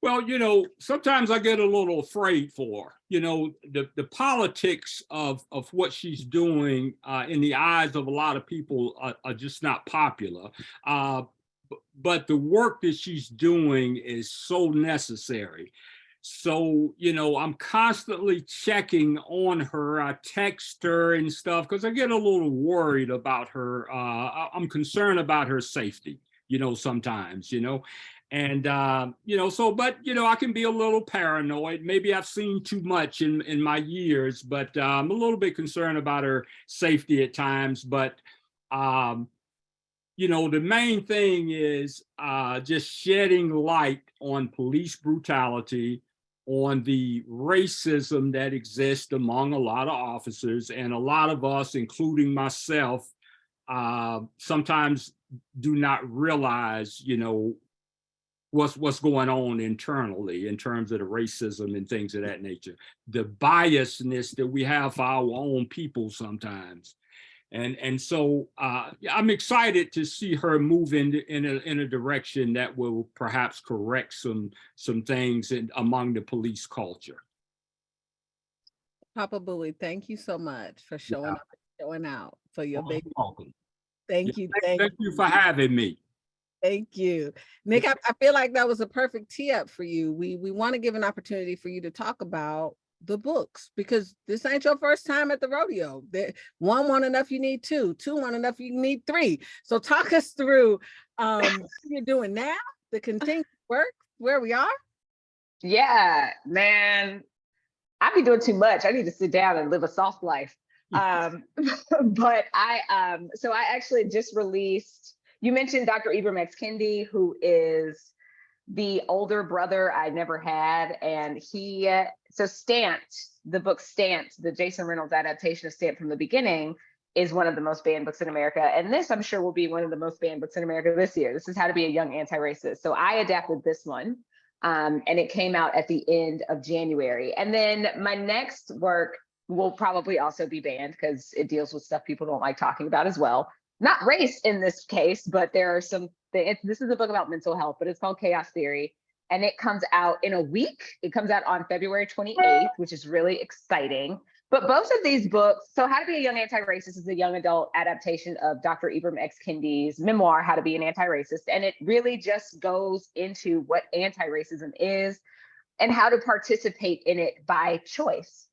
Well, you know, sometimes I get a little afraid for her. You know, the politics of what she's doing in the eyes of a lot of people are just not popular. But the work that she's doing is so necessary. So, you know, I'm constantly checking on her. I text her and stuff because I get a little worried about her. I'm concerned about her safety, you know, sometimes, you know. And, you know, so, but, you know, I can be a little paranoid. Maybe I've seen too much in my years, but I'm a little bit concerned about her safety at times. But, you know, the main thing is just shedding light on police brutality, on the racism that exists among a lot of officers, and a lot of us, including myself, sometimes do not realize, you know, what's going on internally in terms of the racism and things of that nature, the biasness that we have for our own people sometimes. And so I'm excited to see her move in a direction that will perhaps correct some things among the police culture. Papa Bouie, thank you so much for showing up and showing out for your baby. Welcome. Thank you. Thank you for having me. Thank you. Nic, I feel like that was a perfect tee up for you. We want to give an opportunity for you to talk about the books, because this ain't your first time at the rodeo. One enough, you need 2. 2 enough, you need 3. So talk us through what you're doing now, the continued work, where we are. Yeah, man, I be doing too much. I need to sit down and live a soft life. But so I actually just released, you mentioned Dr. Ibram X. Kendi, who is the older brother I never had. And so Stamped, the book Stamped, the Jason Reynolds adaptation of Stamped from the Beginning, is one of the most banned books in America. And this, I'm sure, will be one of the most banned books in America this year. This is How to Be a Young Anti-Racist. So I adapted this one, and it came out at the end of January. And then my next work will probably also be banned because it deals with stuff people don't like talking about as well. Not race in this case, but there are some things. This is a book about mental health, but it's called Chaos Theory. And it comes out in a week. It comes out on February 28th, which is really exciting. But both of these books, so How to Be a Young Anti-Racist is a young adult adaptation of Dr. Ibram X. Kendi's memoir, How to Be an Anti-Racist. And it really just goes into what anti-racism is and how to participate in it by choice.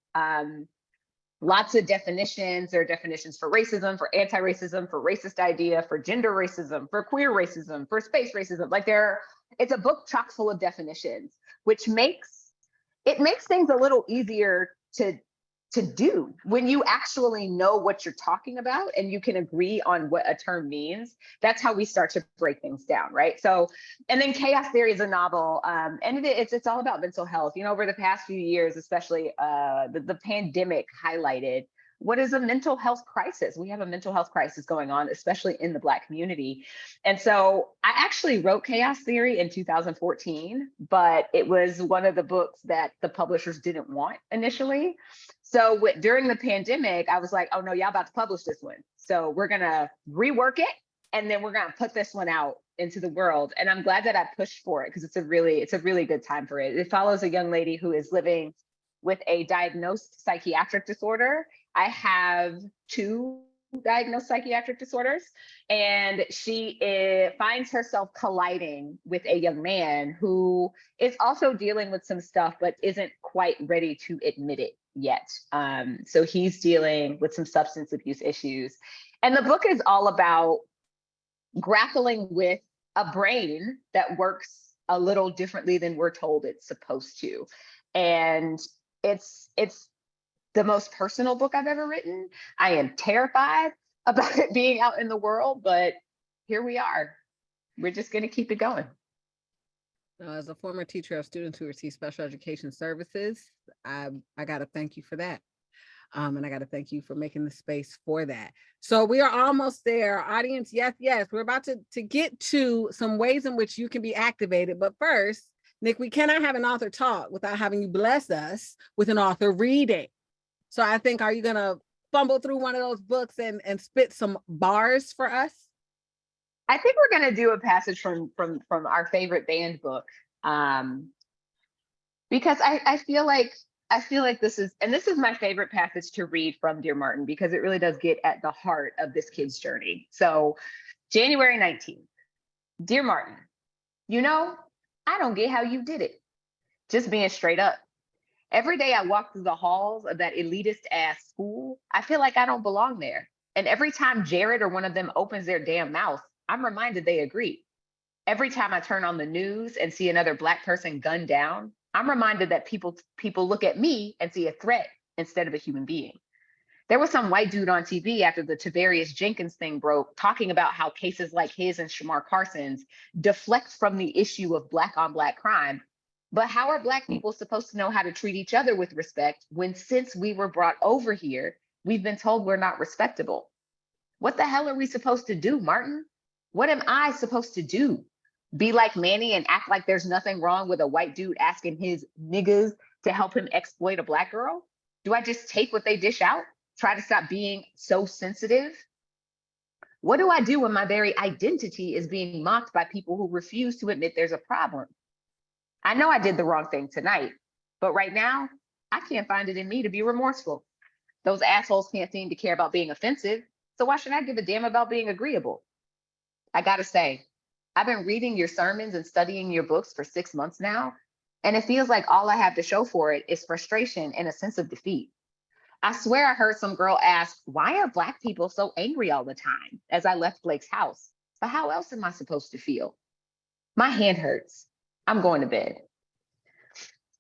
Lots of definitions. There are definitions for racism, for anti-racism, for racist idea, for gender racism, for queer racism, for space racism. Like it's a book chock full of definitions, which makes things a little easier to do when you actually know what you're talking about and you can agree on what a term means. That's how we start to break things down, right? So, and then Chaos Theory is a novel, and it's all about mental health. You know, over the past few years, especially the pandemic highlighted what is a mental health crisis. We have a mental health crisis going on, especially in the Black community. And so I actually wrote Chaos Theory in 2014, but it was one of the books that the publishers didn't want initially. So during the pandemic, I was like, oh no, y'all about to publish this one. So we're gonna rework it, and then we're gonna put this one out into the world. And I'm glad that I pushed for it because it's a really good time for it. It follows a young lady who is living with a diagnosed psychiatric disorder. I have 2 diagnosed psychiatric disorders, and she finds herself colliding with a young man who is also dealing with some stuff, but isn't quite ready to admit it yet. So he's dealing with some substance abuse issues. And the book is all about grappling with a brain that works a little differently than we're told it's supposed to. And it's the most personal book I've ever written. I am terrified about it being out in the world, but here we are. We're just going to keep it going. As a former teacher of students who receive special education services, I got to thank you for that. And I got to thank you for making the space for that. So we are almost there. Audience, yes, we're about to get to some ways in which you can be activated. But first, Nic, we cannot have an author talk without having you bless us with an author reading. So I think, are you going to fumble through one of those books and spit some bars for us? I think we're going to do a passage from our favorite band book, because I feel like this is my favorite passage to read from Dear Martin, because it really does get at the heart of this kid's journey. So January 19th, Dear Martin, you know, I don't get how you did it. Just being straight up. Every day I walk through the halls of that elitist ass school, I feel like I don't belong there. And every time Jared or one of them opens their damn mouth, I'm reminded they agree. Every time I turn on the news and see another Black person gunned down, I'm reminded that people look at me and see a threat instead of a human being. There was some white dude on TV after the Tavarius Jenkins thing broke, talking about how cases like his and Shamar Carson's deflect from the issue of Black on Black crime. But how are Black people supposed to know how to treat each other with respect when, since we were brought over here, we've been told we're not respectable? What the hell are we supposed to do, Martin? What am I supposed to do? Be like Manny and act like there's nothing wrong with a white dude asking his niggas to help him exploit a Black girl? Do I just take what they dish out? Try to stop being so sensitive? What do I do when my very identity is being mocked by people who refuse to admit there's a problem? I know I did the wrong thing tonight, but right now, I can't find it in me to be remorseful. Those assholes can't seem to care about being offensive, so why should I give a damn about being agreeable? I gotta say, I've been reading your sermons and studying your books for 6 months now, and it feels like all I have to show for it is frustration and a sense of defeat. I swear I heard some girl ask, why are Black people so angry all the time, as I left Blake's house? But how else am I supposed to feel? My hand hurts. I'm going to bed.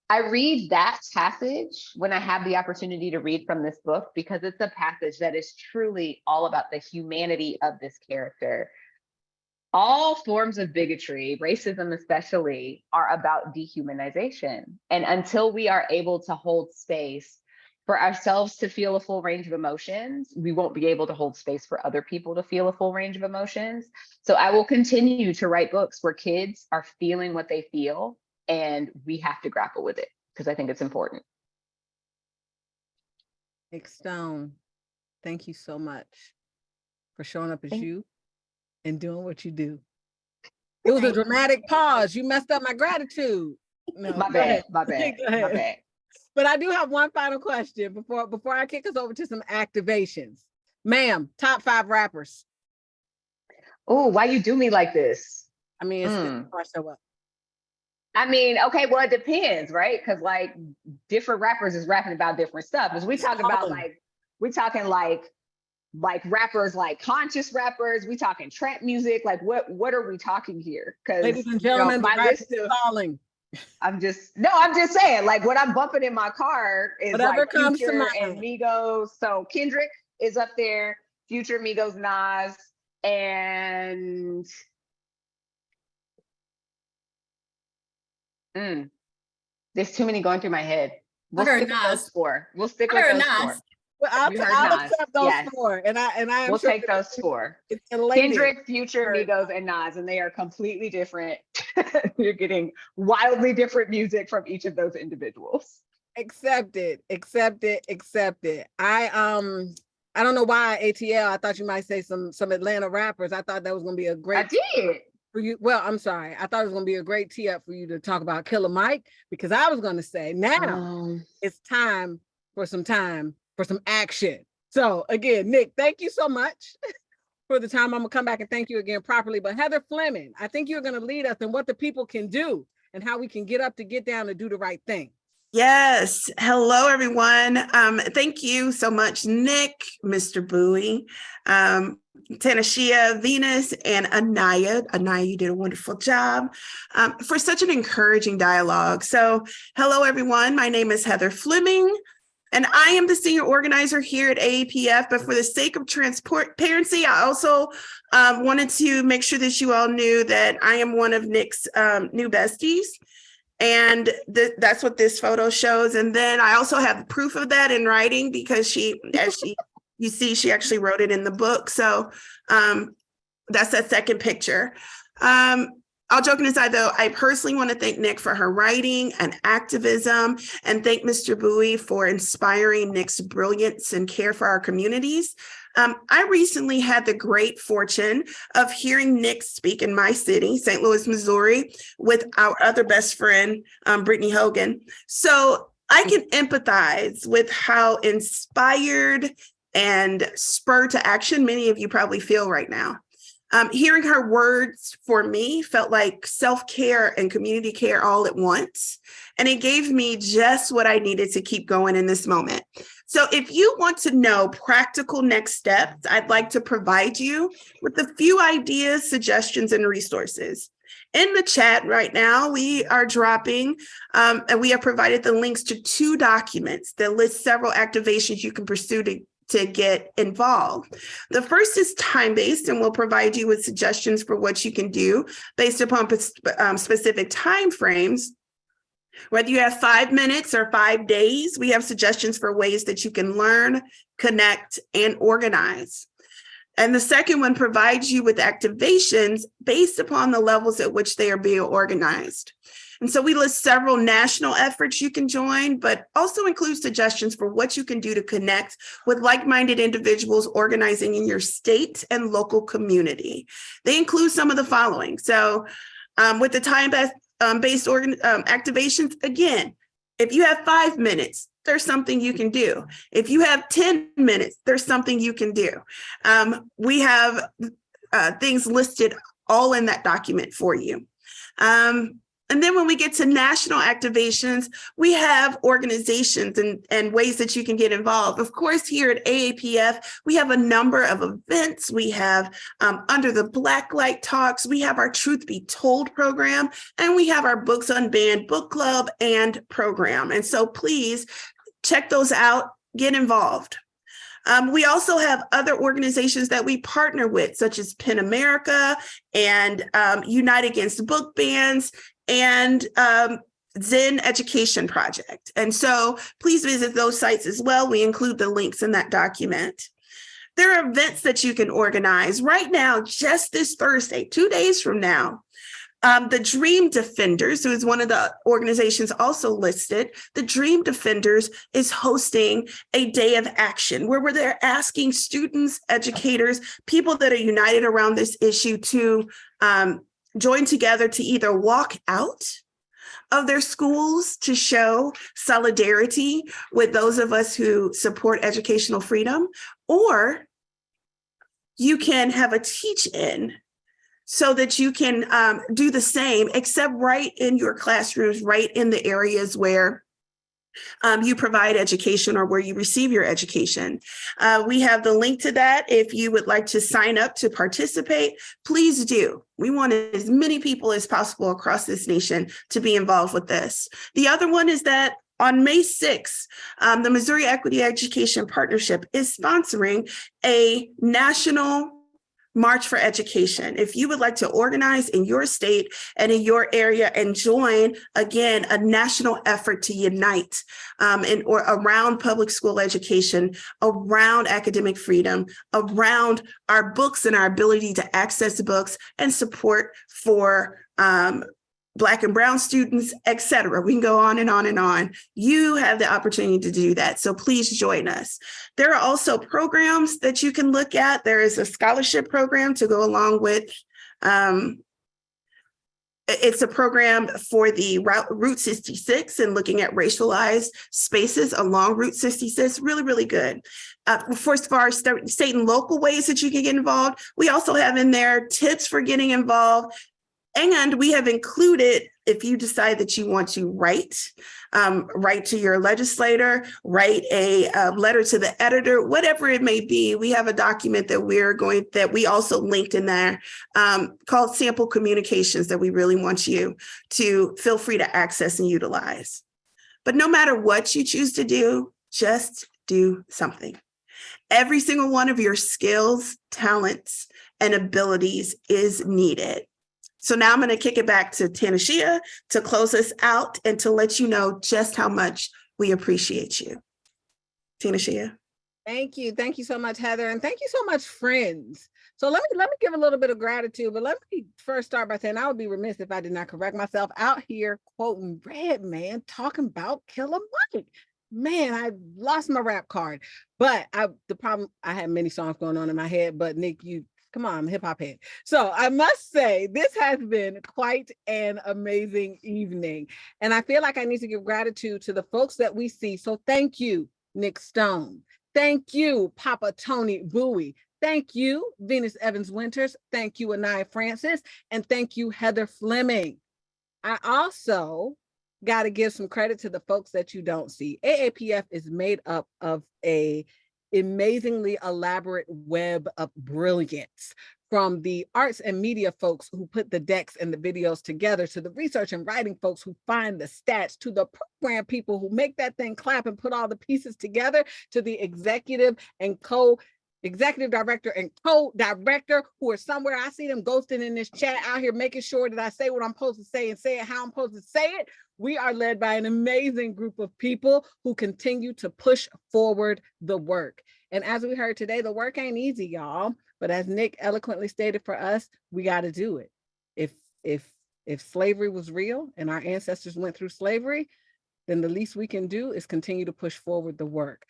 I read that passage when I have the opportunity to read from this book, because it's a passage that is truly all about the humanity of this character. All forms of bigotry, racism especially, are about dehumanization. And until we are able to hold space for ourselves to feel a full range of emotions, we won't be able to hold space for other people to feel a full range of emotions. So I will continue to write books where kids are feeling what they feel, and we have to grapple with it, because I think it's important. Nic Stone, thank you so much for showing up as you and doing what you do. It was a dramatic pause. You messed up my gratitude. No, my bad. But I do have one final question before I kick us over to some activations. Ma'am, top 5 rappers. Oh, why you do me like this? I mean, it's so up. I mean, okay, well, it depends, right? Because like different rappers is rapping about different stuff. As we talk about we're talking like rappers, like conscious rappers, we talking trap music, like what are we talking here? Because ladies and gentlemen, my list is falling. I'm just saying, like what I'm bumping in my car is whatever like comes Future to mind. and Migos. So Kendrick is up there, Future, Migos, Nas, and there's too many going through my head. We'll stick with those 4. We'll stick with those 4. Well, I'll accept those 4, and I we'll take those 4. Kendrick, Future, Migos, and Nas, and they are completely different. You're getting wildly different music from each of those individuals. Accepted. I don't know why ATL. I thought you might say some Atlanta rappers. I thought that was gonna be a great. I did. For you. Well, I'm sorry. I thought it was gonna be a great tee up for you to talk about Killer Mike, because I was gonna say now it's time for some action. So again, Nic, thank you so much for the time. I'm gonna come back and thank you again properly. But Heather Fleming, I think you're gonna lead us in what the people can do and how we can get up to get down to do the right thing. Yes. Hello, everyone. Thank you so much, Nic, Mr. Bouie, Tanishia, Venus, and Anaya. Anaya, you did a wonderful job for such an encouraging dialogue. So, hello, everyone. My name is Heather Fleming, and I am the senior organizer here at AAPF. But for the sake of transparency, I also wanted to make sure that you all knew that I am one of Nic's new besties. And that's what this photo shows. And then I also have proof of that in writing because you see, she actually wrote it in the book. So that's that second picture. All joking aside, though, I personally want to thank Nic for her writing and activism, and thank Mr. Bouie for inspiring Nic's brilliance and care for our communities. I recently had the great fortune of hearing Nic speak in my city, St. Louis, Missouri, with our other best friend, Brittany Hogan. So I can empathize with how inspired and spurred to action many of you probably feel right now. Hearing her words for me felt like self-care and community care all at once. And it gave me just what I needed to keep going in this moment. So if you want to know practical next steps, I'd like to provide you with a few ideas, suggestions, and resources. In the chat right now, we are dropping, and we have provided the links to 2 documents that list several activations you can pursue to get involved. The first is time-based, and we'll provide you with suggestions for what you can do based upon specific timeframes. Whether you have 5 minutes or 5 days, we have suggestions for ways that you can learn, connect, and organize. And the second one provides you with activations based upon the levels at which they are being organized. And so we list several national efforts you can join, but also include suggestions for what you can do to connect with like-minded individuals organizing in your state and local community. They include some of the following. So with the time-based activations, again, if you have 5 minutes, there's something you can do. If you have 10 minutes, there's something you can do. We have things listed all in that document for you. And then when we get to national activations, we have organizations and ways that you can get involved. Of course, here at AAPF, we have a number of events. We have Under the Blacklight Talks, we have our Truth Be Told program, and we have our Books Unbanned book club and program. And so please check those out, get involved. We also have other organizations that we partner with, such as PEN America and Unite Against Book Bans, and Zen Education Project. And so please visit those sites as well. We include the links in that document. There are events that you can organize right now, just this Thursday, 2 days from now. The Dream Defenders, who is one of the organizations also listed, the Dream Defenders is hosting a day of action where they're asking students, educators, people that are united around this issue to join together to either walk out of their schools to show solidarity with those of us who support educational freedom, or you can have a teach-in so that you can do the same, except right in your classrooms, right in the areas where you provide education or where you receive your education. We have the link to that. If you would like to sign up to participate, please do. We want as many people as possible across this nation to be involved with this. The other one is that on May 6th, the Missouri Equity Education Partnership is sponsoring a national March for Education. If you would like to organize in your state and in your area and join, again, a national effort to unite or around public school education, around academic freedom, around our books and our ability to access books and support for Black and Brown students, et cetera. We can go on and on and on. You have the opportunity to do that. So please join us. There are also programs that you can look at. There is a scholarship program to go along with. It's a program for the Route 66 and looking at racialized spaces along Route 66. Really, really good. For as far as state and local ways that you can get involved, we also have in there tips for getting involved And we have included, if you decide that you want to write to your legislator, write a letter to the editor, whatever it may be, we have a document that we also linked in there called Sample Communications that we really want you to feel free to access and utilize. But no matter what you choose to do, just do something. Every single one of your skills, talents, and abilities is needed. So now I'm going to kick it back to Tanishia to close us out and to let you know just how much we appreciate you. Tanishia. Thank you. Thank you so much, Heather. And thank you so much, friends. So let me give a little bit of gratitude, but let me first start by saying I would be remiss if I did not correct myself out here quoting Redman talking about Killer Mike. Man, I lost my rap card, but I had many songs going on in my head, but Nick, come on, I'm a hip hop head. So I must say, this has been quite an amazing evening. And I feel like I need to give gratitude to the folks that we see. So thank you, Nic Stone. Thank you, Papa Tony Bouie. Thank you, Venus Evans Winters. Thank you, Anaya Francis. And thank you, Heather Fleming. I also got to give some credit to the folks that you don't see. AAPF is made up of a amazingly elaborate web of brilliance, from the arts and media folks who put the decks and the videos together, to the research and writing folks who find the stats, to the program people who make that thing clap and put all the pieces together, to the executive director and co-director who are somewhere. I see them ghosting in this chat out here, making sure that I say what I'm supposed to say and say it how I'm supposed to say it. We are led by an amazing group of people who continue to push forward the work. And as we heard today, the work ain't easy, y'all. But as Nick eloquently stated for us, we got to do it. If slavery was real and our ancestors went through slavery, then the least we can do is continue to push forward the work.